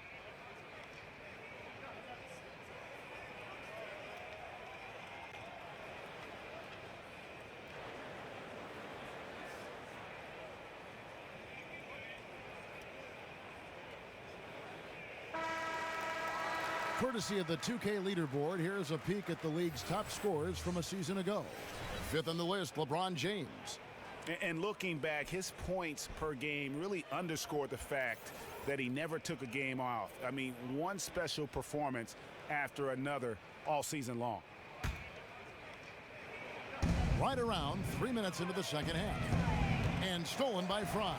Courtesy of the 2K leaderboard, here's a peek at the league's top scorers from a season ago. 5th on the list, LeBron James. And looking back, his points per game really underscored the fact that he never took a game off. I mean, one special performance after another all season long. Right around 3 minutes into the second half. And stolen by Fry.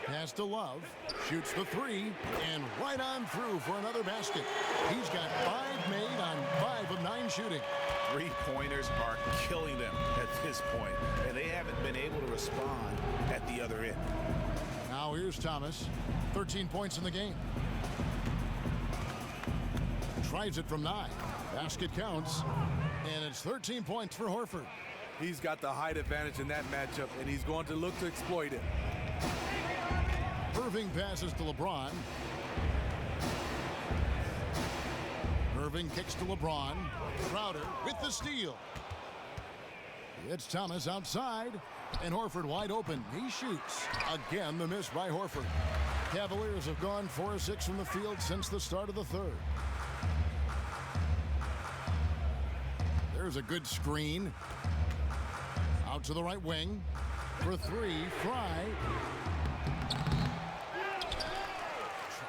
Pass to Love, shoots the 3, and right on through for another basket. He's got 5 made on 5 of 9 shooting. 3-pointers are killing them at this point, and they haven't been able to respond at the other end. Now here's Thomas, 13 points in the game. Tries it from 9. Basket counts, and it's 13 points for Horford. He's got the height advantage in that matchup, and he's going to look to exploit it. Irving passes to LeBron. Irving kicks to LeBron. Crowder with the steal. It's Thomas outside, and Horford wide open. He shoots. Again, the miss by Horford. Cavaliers have gone 4 of 6 from the field since the start of the third. There's a good screen. Out to the right wing. For 3, Fry.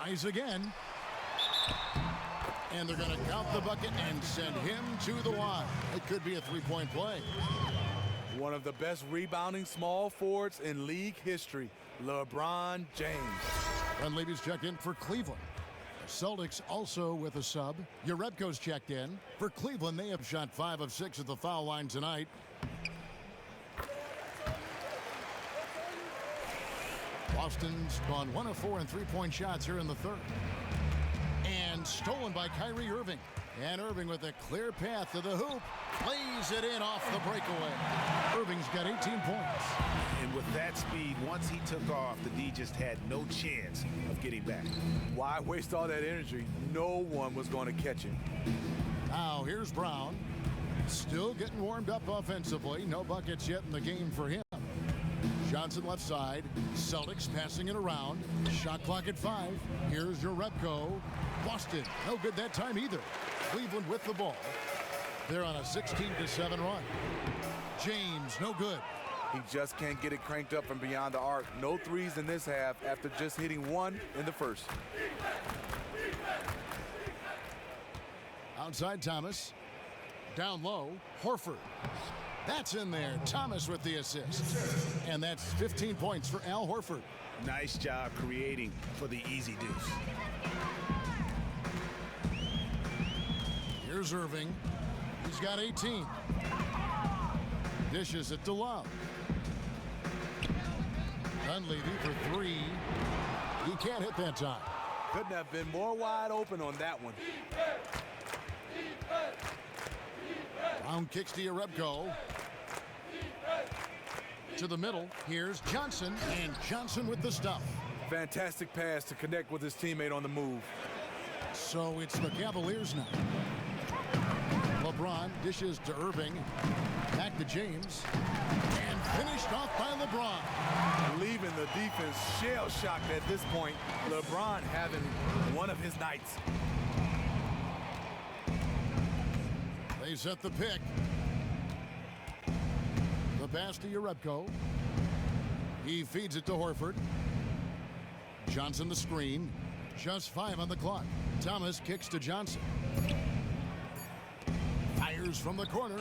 Tries again. And they're going to count the bucket and send him to the line. It could be a 3-point play. One of the best rebounding small forwards in league history, LeBron James. And ladies check in for Cleveland. The Celtics also with a sub. Jerebko's checked in. For Cleveland, they have shot 5 of 6 at the foul line tonight. Boston's gone 1 of 4 in 3-point shots here in the third. And stolen by Kyrie Irving. And Irving with a clear path to the hoop. Lays it in off the breakaway. Irving's got 18 points. And with that speed, once he took off, the D just had no chance of getting back. Why waste all that energy? No one was going to catch him. Now here's Brown. Still getting warmed up offensively. No buckets yet in the game for him. Johnson left side. Celtics passing it around. Shot clock at 5. Here's Jerebko. Boston, no good that time either. Cleveland with the ball. They're on a 16-7 run. James, no good. He just can't get it cranked up from beyond the arc. No threes in this half after just hitting 1 in the first. Outside Thomas. Down low, Horford. That's in there. Thomas with the assist. And that's 15 points for Al Horford. Nice job creating for the easy deuce. Here's Irving. He's got 18. Dishes it to Love. Dunleavy for 3. He can't hit that time. Couldn't have been more wide open on that one. Brown kicks to Yarebko. To the middle. Here's Johnson, and Johnson with the stuff. Fantastic pass to connect with his teammate on the move. So it's the Cavaliers now. LeBron dishes to Irving. Back to James. And finished off by LeBron. Leaving the defense shell-shocked at this point. LeBron having one of his nights. They set the pick. The pass to Yarebko. He feeds it to Horford. Johnson the screen. Just 5 on the clock. Thomas kicks to Johnson. Fires from the corner.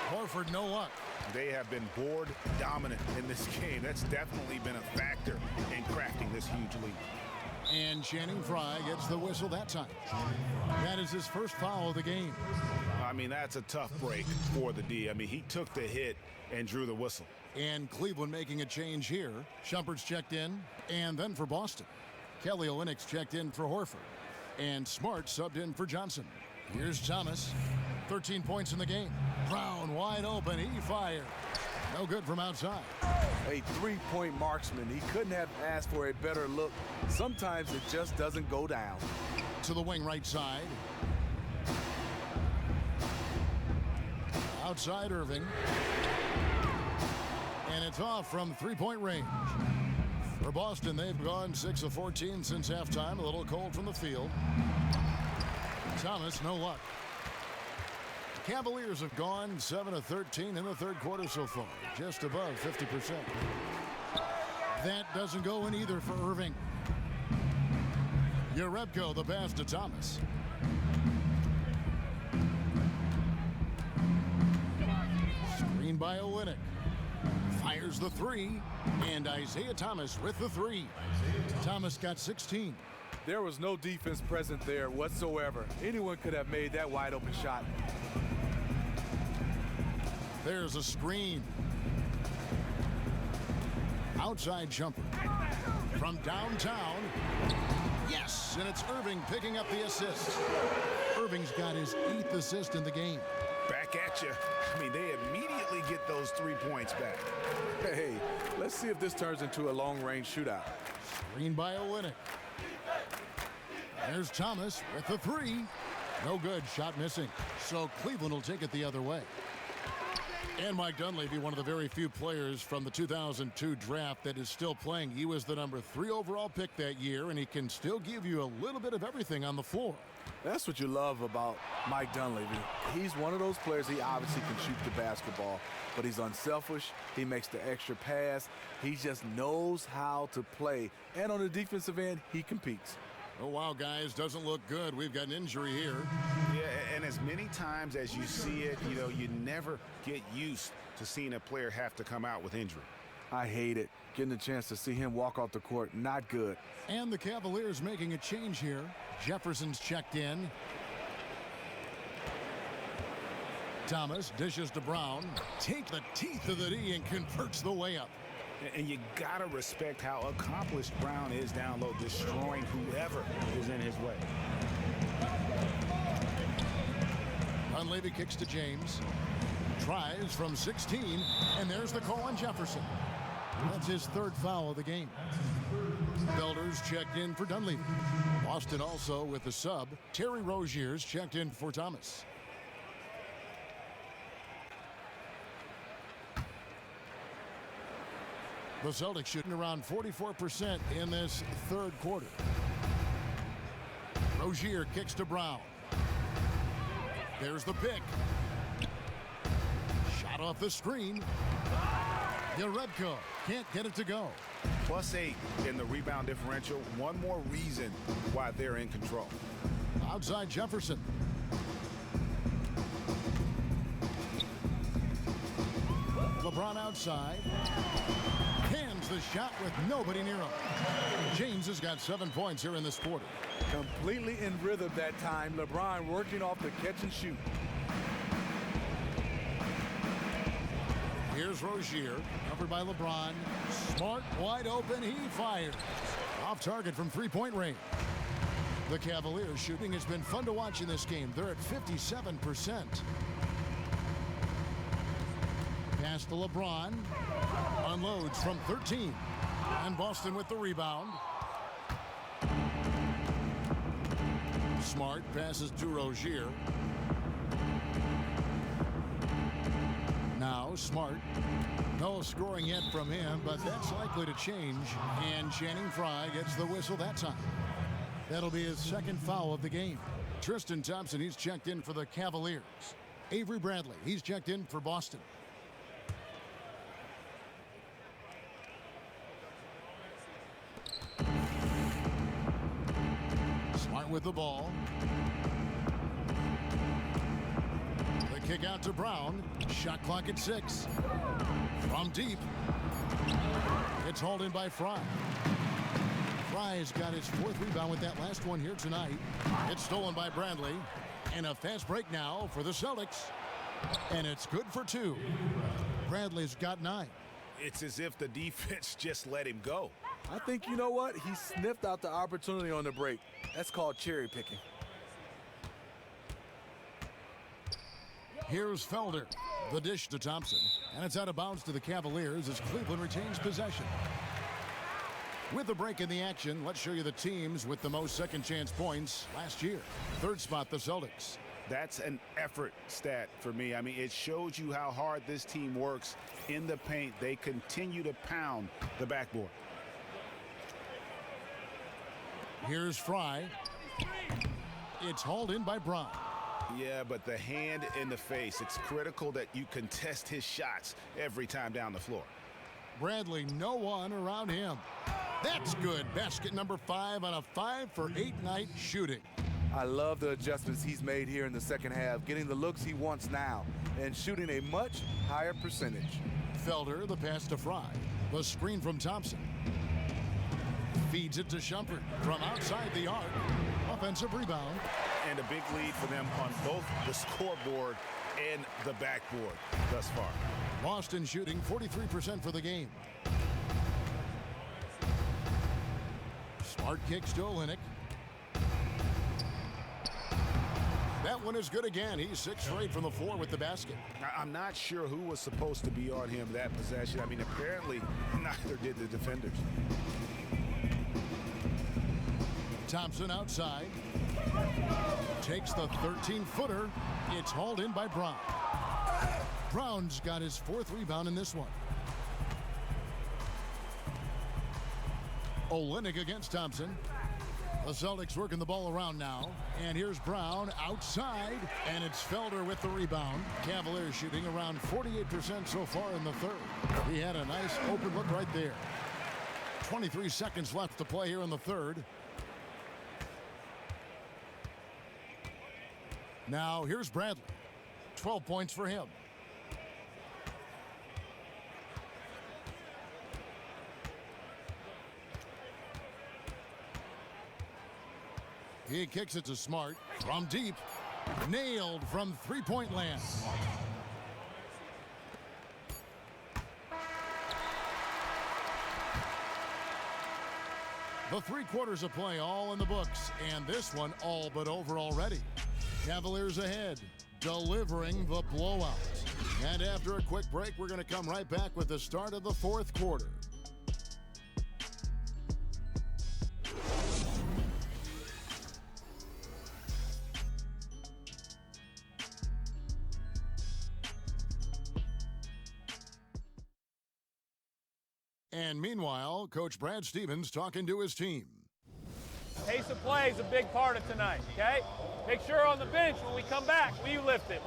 Horford no luck. They have been board dominant in this game. That's definitely been a factor in crafting this huge lead. And Channing Frye gets the whistle that time. That is his first foul of the game. I mean, that's a tough break for the D. I mean, he took the hit and drew the whistle. And Cleveland making a change here. Shumpert's checked in, and then for Boston. Kelly Olynyk's checked in for Horford. And Smart subbed in for Johnson. Here's Thomas. 13 points in the game. Brown wide open. He fired. No good from outside. A three-point marksman. He couldn't have asked for a better look. Sometimes it just doesn't go down. To the wing right side. Outside Irving. And it's off from three-point range. For Boston, they've gone 6 of 14 since halftime. A little cold from the field. Thomas, no luck. The Cavaliers have gone 7 of 13 in the third quarter so far. Just above 50%. That doesn't go in either for Irving. Yarebko, the pass to Thomas. Screen by Olynyk. Fires the 3, and Isaiah Thomas with the 3. Thomas got 16. There was no defense present there whatsoever. Anyone could have made that wide open shot. There's a screen. Outside jumper. From downtown. Yes, and it's Irving picking up the assist. Irving's got his 8th assist in the game. Back at you. I mean, they immediately get those 3 points back. Hey, let's see if this turns into a long-range shootout. Screen by Olynyk. There's Thomas with the 3. No good. Shot missing. So Cleveland will take it the other way. And Mike Dunleavy, one of the very few players from the 2002 draft that is still playing. He was the number 3 overall pick that year, and he can still give you a little bit of everything on the floor. That's what you love about Mike Dunleavy. He's one of those players, he obviously can shoot the basketball, but he's unselfish. He makes the extra pass. He just knows how to play. And on the defensive end, he competes. Oh, wow, guys, doesn't look good. We've got an injury here. Yeah, and as many times as you see it, you know, you never get used to seeing a player have to come out with injury. I hate it. Getting a chance to see him walk off the court, not good. And the Cavaliers making a change here. Jefferson's checked in. Thomas dishes to Brown. Take the teeth of the D and converts the layup. And you gotta respect how accomplished Brown is down low, destroying whoever is in his way. Dunleavy kicks to James. Tries from 16, and there's the call on Jefferson. That's his 3rd foul of the game. Belders checked in for Dunleavy. Boston also with the sub. Terry Rozier's checked in for Thomas. The Celtics shooting around 44% in this 3rd quarter. Rozier kicks to Brown. There's the pick. Shot off the screen. Yarebko can't get it to go. +8 in the rebound differential. One more reason why they're in control. Outside Jefferson. LeBron outside. Hands the shot with nobody near him. James has got 7 points here in this quarter. Completely in rhythm that time. LeBron working off the catch and shoot. Here's Rozier, covered by LeBron. Smart, wide open, he fires. Off target from three-point range. The Cavaliers shooting has been fun to watch in this game. They're at 57%. Pass to LeBron. Unloads from 13. And Boston with the rebound. Smart passes to Rozier. Now Smart. No scoring yet from him, but that's likely to change. And Channing Frye gets the whistle that time. That'll be his second foul of the game. Tristan Thompson, he's checked in for the Cavaliers. Avery Bradley, he's checked in for Boston. Smart with the ball. The kick out to Brown. Shot clock at 6. From deep. It's hauled in by Frye. Frye's got his 4th rebound with that last one here tonight. It's stolen by Bradley. And a fast break now for the Celtics. And it's good for 2. Bradley's got 9. It's as if the defense just let him go. I think, you know what? He sniffed out the opportunity on the break. That's called cherry picking. Here's Felder. The dish to Thompson. And it's out of bounds to the Cavaliers as Cleveland retains possession. With a break in the action, let's show you the teams with the most second chance points last year. 3rd spot, the Celtics. That's an effort stat for me. I mean, it shows you how hard this team works in the paint. They continue to pound the backboard. Here's Frye. It's hauled in by Brown. Yeah, but the hand in the face, it's critical that you contest his shots every time down the floor. Bradley, no one around him. That's good. Basket number 5 on a 5-for-8 night shooting. I love the adjustments he's made here in the second half, getting the looks he wants now and shooting a much higher percentage. Felder, the pass to Frye. The screen from Thompson. Feeds it to Shumpert from outside the arc. Offensive rebound. And a big lead for them on both the scoreboard and the backboard thus far. Boston shooting 43% for the game. Smart kicks to Olynyk. That one is good again. He's 6 for 8 from the floor with the basket. I'm not sure who was supposed to be on him that possession. I mean, apparently neither did the defenders. Thompson outside. Takes the 13-footer. It's hauled in by Brown. Brown's got his 4th rebound in this one. Olynyk against Thompson. The Celtics working the ball around now. And here's Brown outside. And it's Felder with the rebound. Cavaliers shooting around 48% so far in the 3rd. He had a nice open look right there. 23 seconds left to play here in the 3rd. Now here's Bradley. 12 points for him. He kicks it to Smart from deep. Nailed from three-point land. The 3 quarters of play all in the books, and this one all but over already. Cavaliers ahead, delivering the blowout. And after a quick break, we're going to come right back with the start of the 4th quarter. And meanwhile, Coach Brad Stevens talking to his team. Pace of play is a big part of tonight, okay? Make sure on the bench when we come back, we lift it.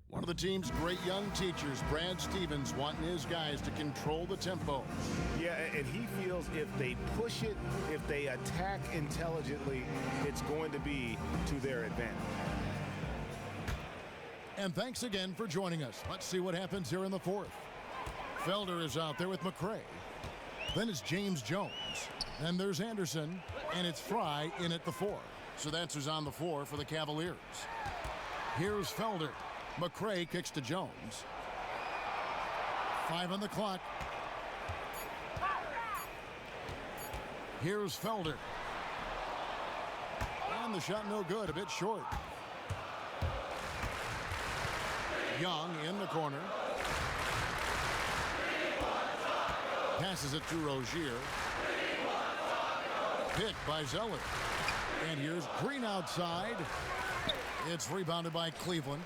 One of the team's great young teachers, Brad Stevens, wanting his guys to control the tempo. Yeah, and he feels if they push it, if they attack intelligently, it's going to be to their advantage. And thanks again for joining us. Let's see what happens here in the 4th. Felder is out there with McRae. Then it's James Jones. Then there's Anderson, and it's Fry in at the 4. So that's who's on the floor for the Cavaliers. Here's Felder. McCray kicks to Jones. 5 on the clock. Here's Felder. And the shot no good, a bit short. Young in the corner. Passes it to Rozier. Picked by Zeller. And here's Green outside. It's rebounded by Cleveland.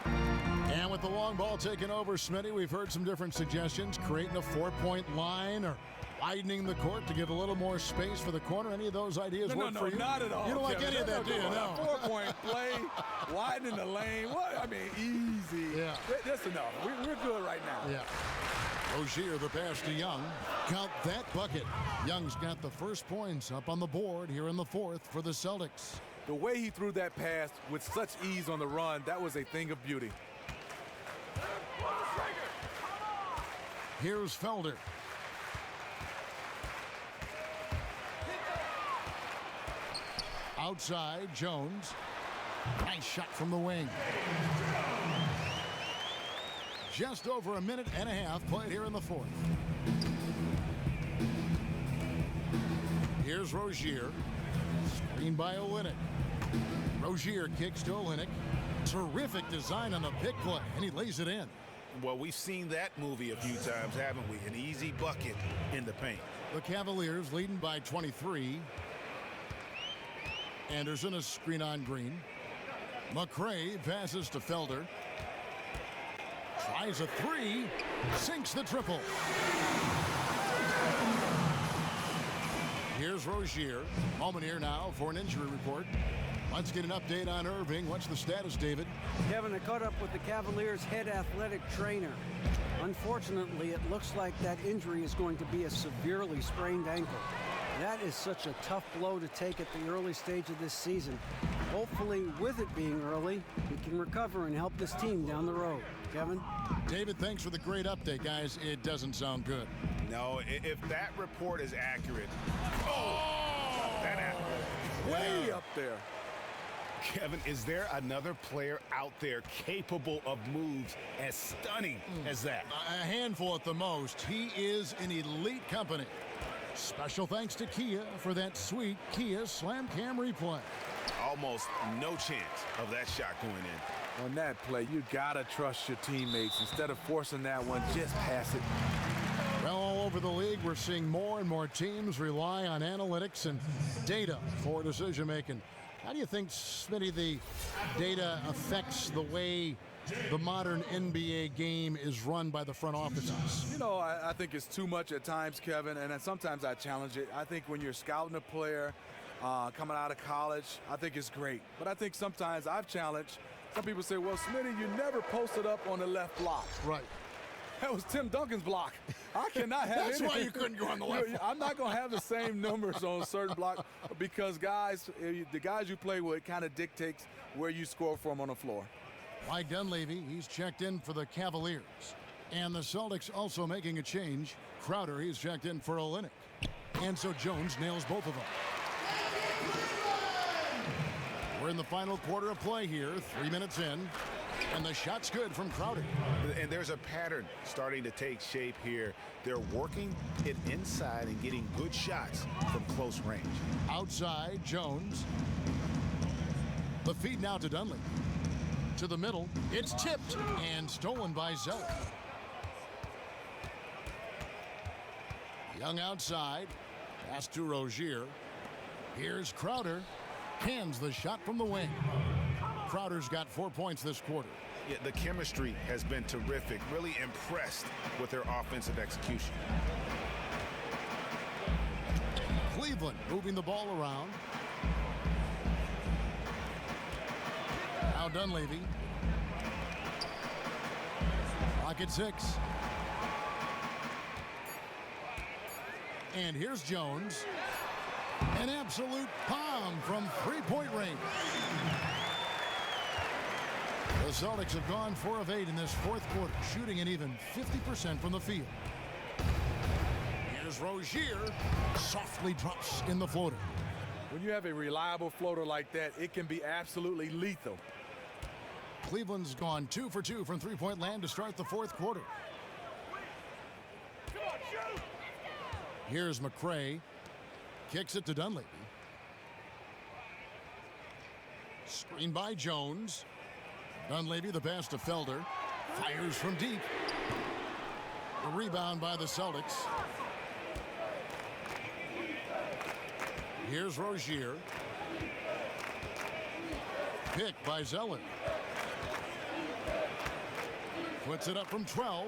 And with the long ball taken over, Smitty, we've heard some different suggestions, creating a 4-point line or widening the court to give a little more space for the corner. Any of those ideas work for you? No, not at all. You don't like Kevin. any of that, do you? No. 4-point play, widening the lane. What? I mean, easy. Yeah. That's enough. We're good right now. Yeah. Rozier, the pass to Young. Count that bucket. Young's got the first points up on the board here in the 4th for the Celtics. The way he threw that pass with such ease on the run, that was a thing of beauty. Here's Felder. Outside, Jones. Nice shot from the wing. Just over a minute and a half played here in the 4th. Here's Rozier. Screen by Olynyk. Rozier kicks to Olynyk. Terrific design on the pick play, and he lays it in. Well, we've seen that movie a few times, haven't we? An easy bucket in the paint. The Cavaliers leading by 23. Anderson, a screen on Green. McCray passes to Felder. Tries a 3, sinks the triple. Here's Rozier. Moment here now for an injury report. Let's get an update on Irving. What's the status, David? Kevin, I caught up with the Cavaliers' head athletic trainer. Unfortunately, it looks like that injury is going to be a severely sprained ankle. That is such a tough blow to take at the early stage of this season. Hopefully, with it being early, he can recover and help this team down the road. Kevin? David, thanks for the great update, guys. It doesn't sound good. No, if that report is accurate. That happened. Way up there. Kevin, is there another player out there capable of moves as stunning as that? A handful at the most. He is in elite company. Special thanks to Kia for that sweet Kia Slam Cam replay. Almost no chance of that shot going in. On that play, you gotta trust your teammates. Instead of forcing that one, just pass it. Well, all over the league, we're seeing more and more teams rely on analytics and data for decision making. How do you think, Smitty, the data affects the way the modern NBA game is run by the front offices? You know, I think it's too much at times, Kevin, and then sometimes I challenge it. I think when you're scouting a player coming out of college, I think it's great. But I think sometimes I've challenged. Some people say, well, Smitty, you never posted up on the left block. Right. That was Tim Duncan's block. I cannot have That's why you couldn't go on the left. I'm not going to have the same numbers on certain blocks because, guys, the guys you play with kind of dictates where you score from on the floor. Mike Dunleavy, he's checked in for the Cavaliers. And the Celtics also making a change. Crowder, he's checked in for Olynyk. And so Jones nails both of them. We're in the final quarter of play here, 3 minutes in. And the shot's good from Crowder. And there's a pattern starting to take shape here. They're working it inside and getting good shots from close range. Outside, Jones. The feed now to Dunleavy. To the middle, it's tipped and stolen by Zeller. Young outside, pass to Rozier. Here's Crowder, cans the shot from the wing. Crowder's got 4 points this quarter. Yeah, the chemistry has been terrific. Really impressed with their offensive execution. Cleveland moving the ball around. Now Dunleavy. Clock at 6. And here's Jones. An absolute palm from three-point range. The Celtics have gone 4 of 8 in this fourth quarter, shooting an even 50% from the field. Here's Rozier, softly drops in the floater. When you have a reliable floater like that, it can be absolutely lethal. Cleveland's gone 2 for 2 from three-point land to start the fourth quarter. Here's McCray, kicks it to Dunleavy. Screen by Jones. Dunleavy, the pass to Felder. Fires from deep. The rebound by the Celtics. Here's Rozier. Pick by Zeller. Puts it up from 12.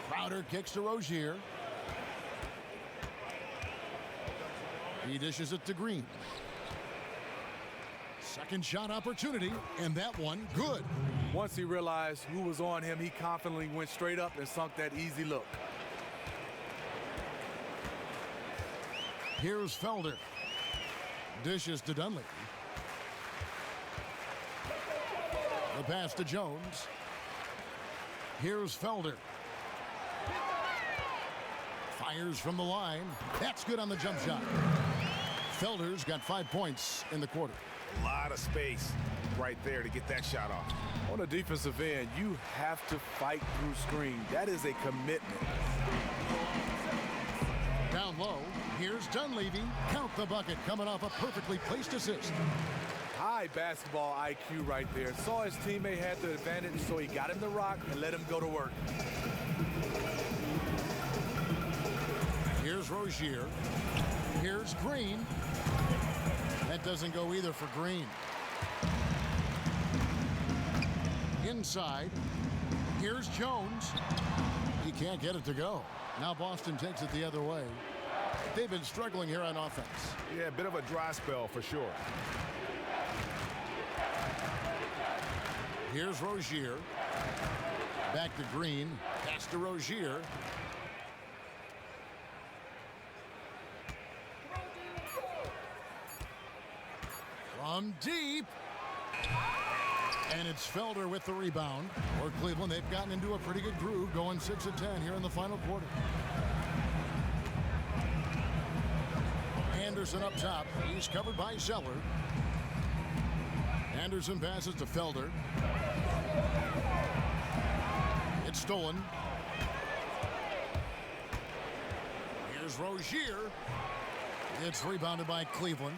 Crowder kicks to Rozier. He dishes it to Green. Second shot opportunity, and that one good. Once he realized who was on him, he confidently went straight up and sunk that easy look. Here's Felder. Dishes to Dunleavy. The pass to Jones. Here's Felder. Fires from the line. That's good on the jump shot. Felder's got 5 points in the quarter. A lot of space right there to get that shot off. On the defensive end, you have to fight through screen. That is a commitment. Down low, here's Dunleavy. Count the bucket, coming off a perfectly placed assist. High basketball IQ right there. Saw his teammate had the advantage, so he got him the rock and let him go to work. Here's Rozier. Here's Green. That doesn't go either for Green. Inside. Here's Jones. He can't get it to go. Now Boston takes it the other way. They've been struggling here on offense. Yeah, a bit of a dry spell for sure. Here's Rozier. Back to Green. Pass to Rozier. From deep. And it's Felder with the rebound. For Cleveland, they've gotten into a pretty good groove, going 6 of 10 here in the final quarter. Anderson up top. He's covered by Zeller. Anderson passes to Felder. It's stolen. Here's Rozier. It's rebounded by Cleveland.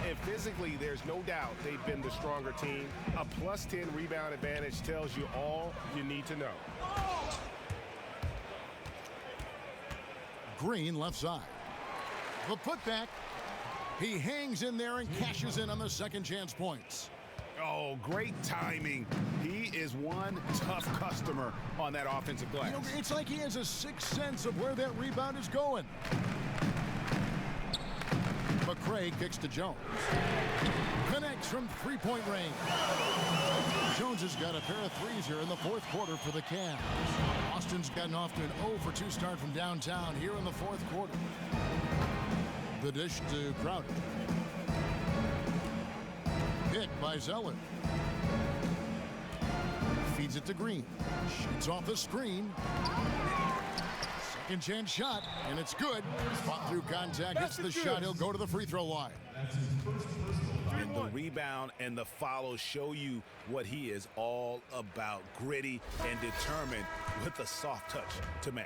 And physically, there's no doubt they've been the stronger team. A +10 rebound advantage tells you all you need to know. Green left side. The putback. He hangs in there and cashes in on the second chance points. Oh, great timing. He is one tough customer on that offensive glass. You know, it's like he has a sixth sense of where that rebound is going. McCray kicks to Jones. Connects from three-point range. Jones has got a pair of threes here in the fourth quarter for the Cavs. Austin's gotten off to an 0 for 2 start from downtown here in the fourth quarter. The dish to Crowder. Hit by Zeller. Feeds it to Green. Shoots off the screen. Second chance shot, and it's good. Fought through contact, hits the shot. He'll go to the free throw line. And the rebound and the follow show you what he is all about. Gritty and determined with a soft touch to match.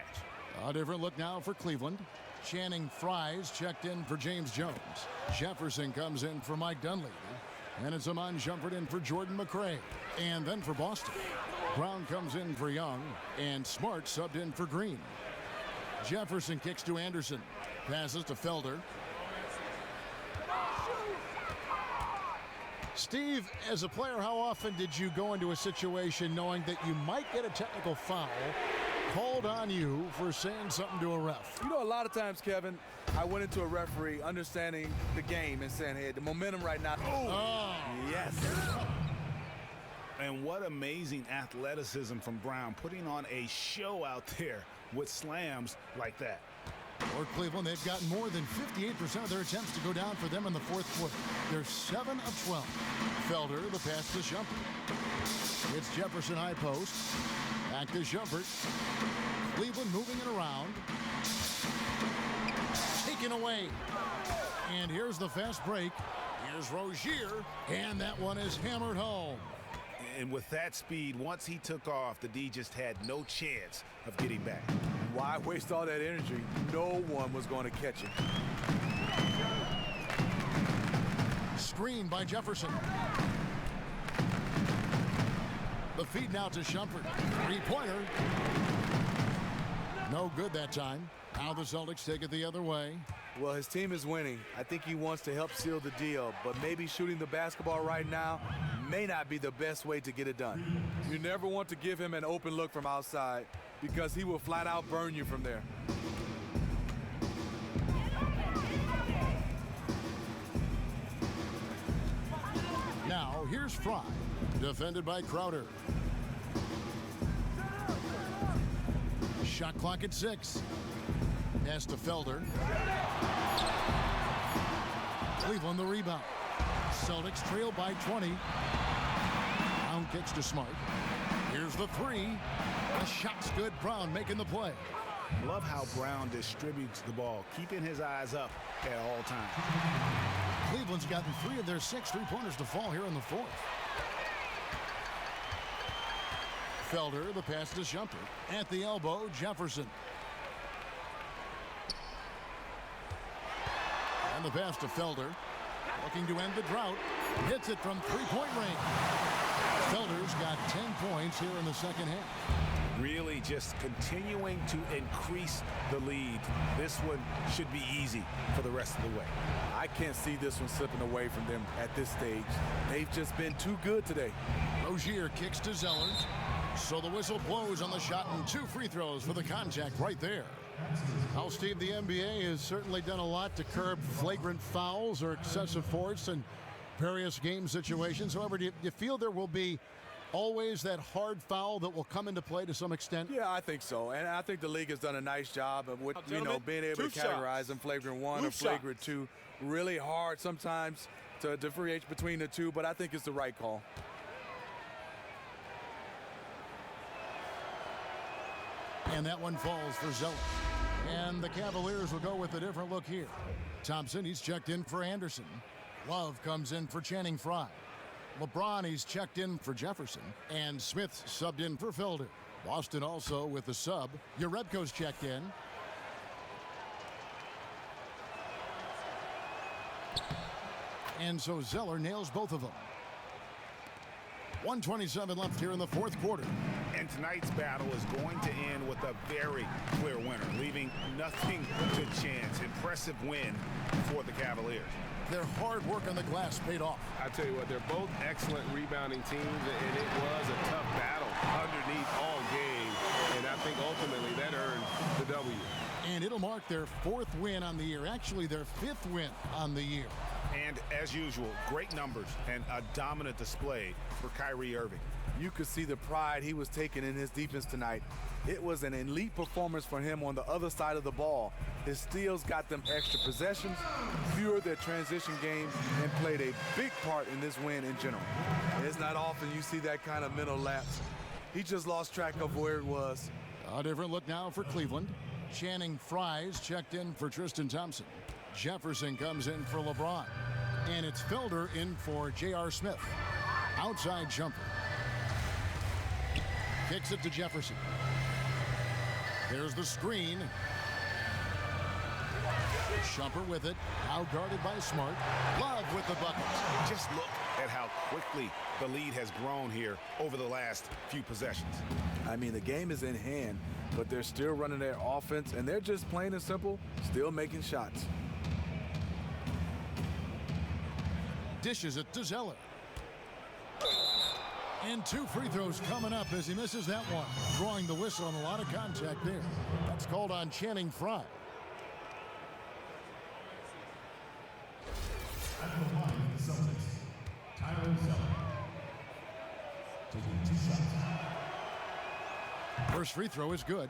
A different look now for Cleveland. Channing Fries checked in for James Jones. Jefferson comes in for Mike Dunleavy. And it's Amon Shumpert in for Jordan McCray. And then for Boston, Brown comes in for Young. And Smart subbed in for Green. Jefferson kicks to Anderson. Passes to Felder. Steve, as a player, how often did you go into a situation knowing that you might get a technical foul called on you for saying something to a ref? You know, a lot of times, Kevin, I went into a referee understanding the game and saying, hey, the momentum right now. Oh. Yes. And what amazing athleticism from Brown, putting on a show out there with slams like that. For Cleveland, they've gotten more than 58% of their attempts to go down for them in the fourth quarter. They're 7 of 12. Felder, the pass to Shumpert. It's Jefferson high post. Back to Shumpert. Cleveland moving it around. Taken away. And here's the fast break. Here's Rozier. And that one is hammered home. And with that speed, once he took off, the D just had no chance of getting back. Why waste all that energy? No one was going to catch it. Screen by Jefferson. The feed now to Shumpert. Three-pointer. No good that time. Now the Celtics take it the other way. Well, his team is winning. I think he wants to help seal the deal, but maybe shooting the basketball right now may not be the best way to get it done. You never want to give him an open look from outside because he will flat out burn you from there. Now, here's Fry, defended by Crowder. Shot clock at 6. Pass to Felder. Cleveland the rebound. Celtics trail by 20. Brown kicks to Smart. Here's the three. The shot's good. Brown making the play. Love how Brown distributes the ball, keeping his eyes up at all times. Cleveland's gotten 3 of their 6 three-pointers to fall here in the fourth. Felder, the pass to Shumpert. At the elbow, Jefferson. And the pass to Felder. Looking to end the drought. Hits it from three-point range. Felder's got 10 points here in the second half. Really just continuing to increase the lead. This one should be easy for the rest of the way. I can't see this one slipping away from them at this stage. They've just been too good today. Rozier kicks to Zellers. So the whistle blows on the shot and 2 free throws for the contact right there. Well, Steve, the NBA has certainly done a lot to curb flagrant fouls or excessive force in various game situations. However, do you feel there will be always that hard foul that will come into play to some extent? Yeah, I think so. And I think the league has done a nice job of being able to categorize them flagrant 1 or flagrant 2. Really hard sometimes to differentiate between the two, but I think it's the right call. And that one falls for Zeller. And the Cavaliers will go with a different look here. Thompson, he's checked in for Anderson. Love comes in for Channing Frye. LeBron, he's checked in for Jefferson. And Smith subbed in for Felder. Boston also with the sub. Urebko's checked in. And so Zeller nails both of them. 1:27 left here in the fourth quarter. And tonight's battle is going to end with a very clear winner, leaving nothing to chance. Impressive win for the Cavaliers. Their hard work on the glass paid off. I tell you what, they're both excellent rebounding teams, and it was a tough battle underneath all game. And I think ultimately that earned the W. And it'll mark their 4th win on the year, actually their 5th win on the year. And as usual, great numbers and a dominant display for Kyrie Irving. You could see the pride he was taking in his defense tonight. It was an elite performance for him on the other side of the ball. His steals got them extra possessions, fueled their transition game, and played a big part in this win in general. It's not often you see that kind of mental lapse. He just lost track of where it was. A different look now for Cleveland. Channing Frye's checked in for Tristan Thompson. Jefferson comes in for LeBron. And it's Felder in for J.R. Smith. Outside jumper. Kicks it to Jefferson. There's the screen. Shumpert with it. Now guarded by Smart. Love with the bucket. Just look at how quickly the lead has grown here over the last few possessions. I mean, the game is in hand, but they're still running their offense, and they're just plain and simple, still making shots. Dishes it to Zeller. And 2 free throws coming up as he misses that one. Drawing the whistle and a lot of contact there. That's called on Channing Frye. At the line of the Celtics, Tyler Zeller. Taking 2 shots. First free throw is good.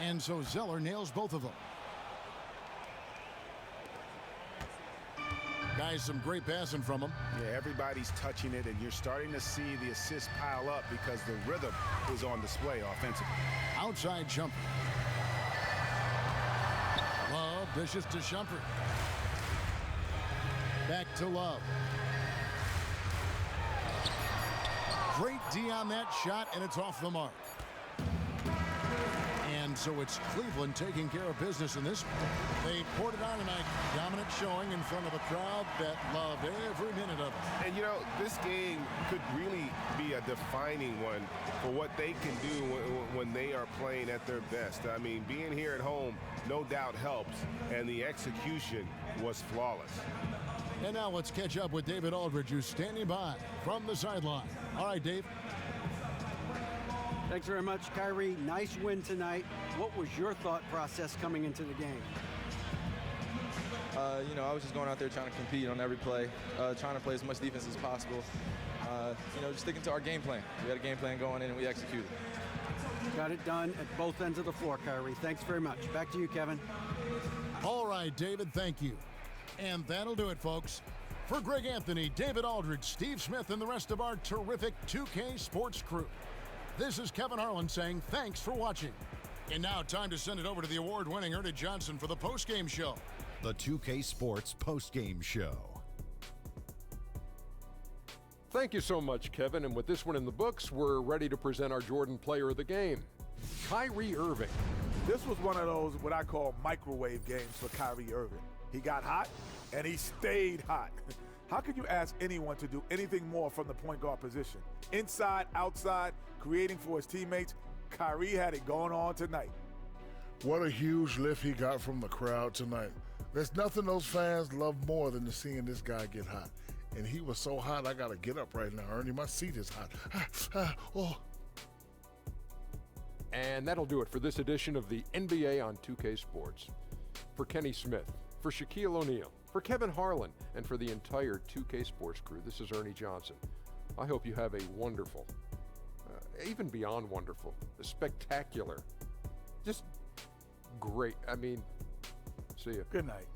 And so Zeller nails both of them. Guys, some great passing from him. Yeah, everybody's touching it, and you're starting to see the assists pile up because the rhythm is on display offensively. Outside jumper. Love dishes to Shumpert. Back to Love. Great D on that shot, and it's off the mark. And so it's Cleveland taking care of business in this. They poured it on tonight. Dominant showing in front of a crowd that loved every minute of it. And, you know, this game could really be a defining one for what they can do when they are playing at their best. I mean, being here at home no doubt helps, and the execution was flawless. And now let's catch up with David Aldridge, who's standing by from the sideline. All right, Dave. Thanks very much, Kyrie. Nice win tonight. What was your thought process coming into the game? You know, I was just going out there trying to compete on every play, trying to play as much defense as possible. You know, just sticking to our game plan. We had a game plan going in, and we executed. Got it done at both ends of the floor, Kyrie. Thanks very much. Back to you, Kevin. All right, David, thank you. And that'll do it, folks. For Greg Anthony, David Aldridge, Steve Smith, and the rest of our terrific 2K Sports crew, this is Kevin Harlan saying thanks for watching. And now time to send it over to the award-winning Ernie Johnson for the postgame show. The 2K Sports postgame show. Thank you so much, Kevin. And with this one in the books, we're ready to present our Jordan Player of the Game, Kyrie Irving. This was one of those what I call microwave games for Kyrie Irving. He got hot, and he stayed hot. How can you ask anyone to do anything more from the point guard position? Inside, outside, creating for his teammates, Kyrie had it going on tonight. What a huge lift he got from the crowd tonight. There's nothing those fans love more than seeing this guy get hot. And he was so hot, I got to get up right now, Ernie. My seat is hot. Oh. And that'll do it for this edition of the NBA on 2K Sports. For Kenny Smith, for Shaquille O'Neal, for Kevin Harlan, and for the entire 2K Sports crew, this is Ernie Johnson. I hope you have a wonderful, even beyond wonderful, spectacular, just great. I mean, see ya. Good night.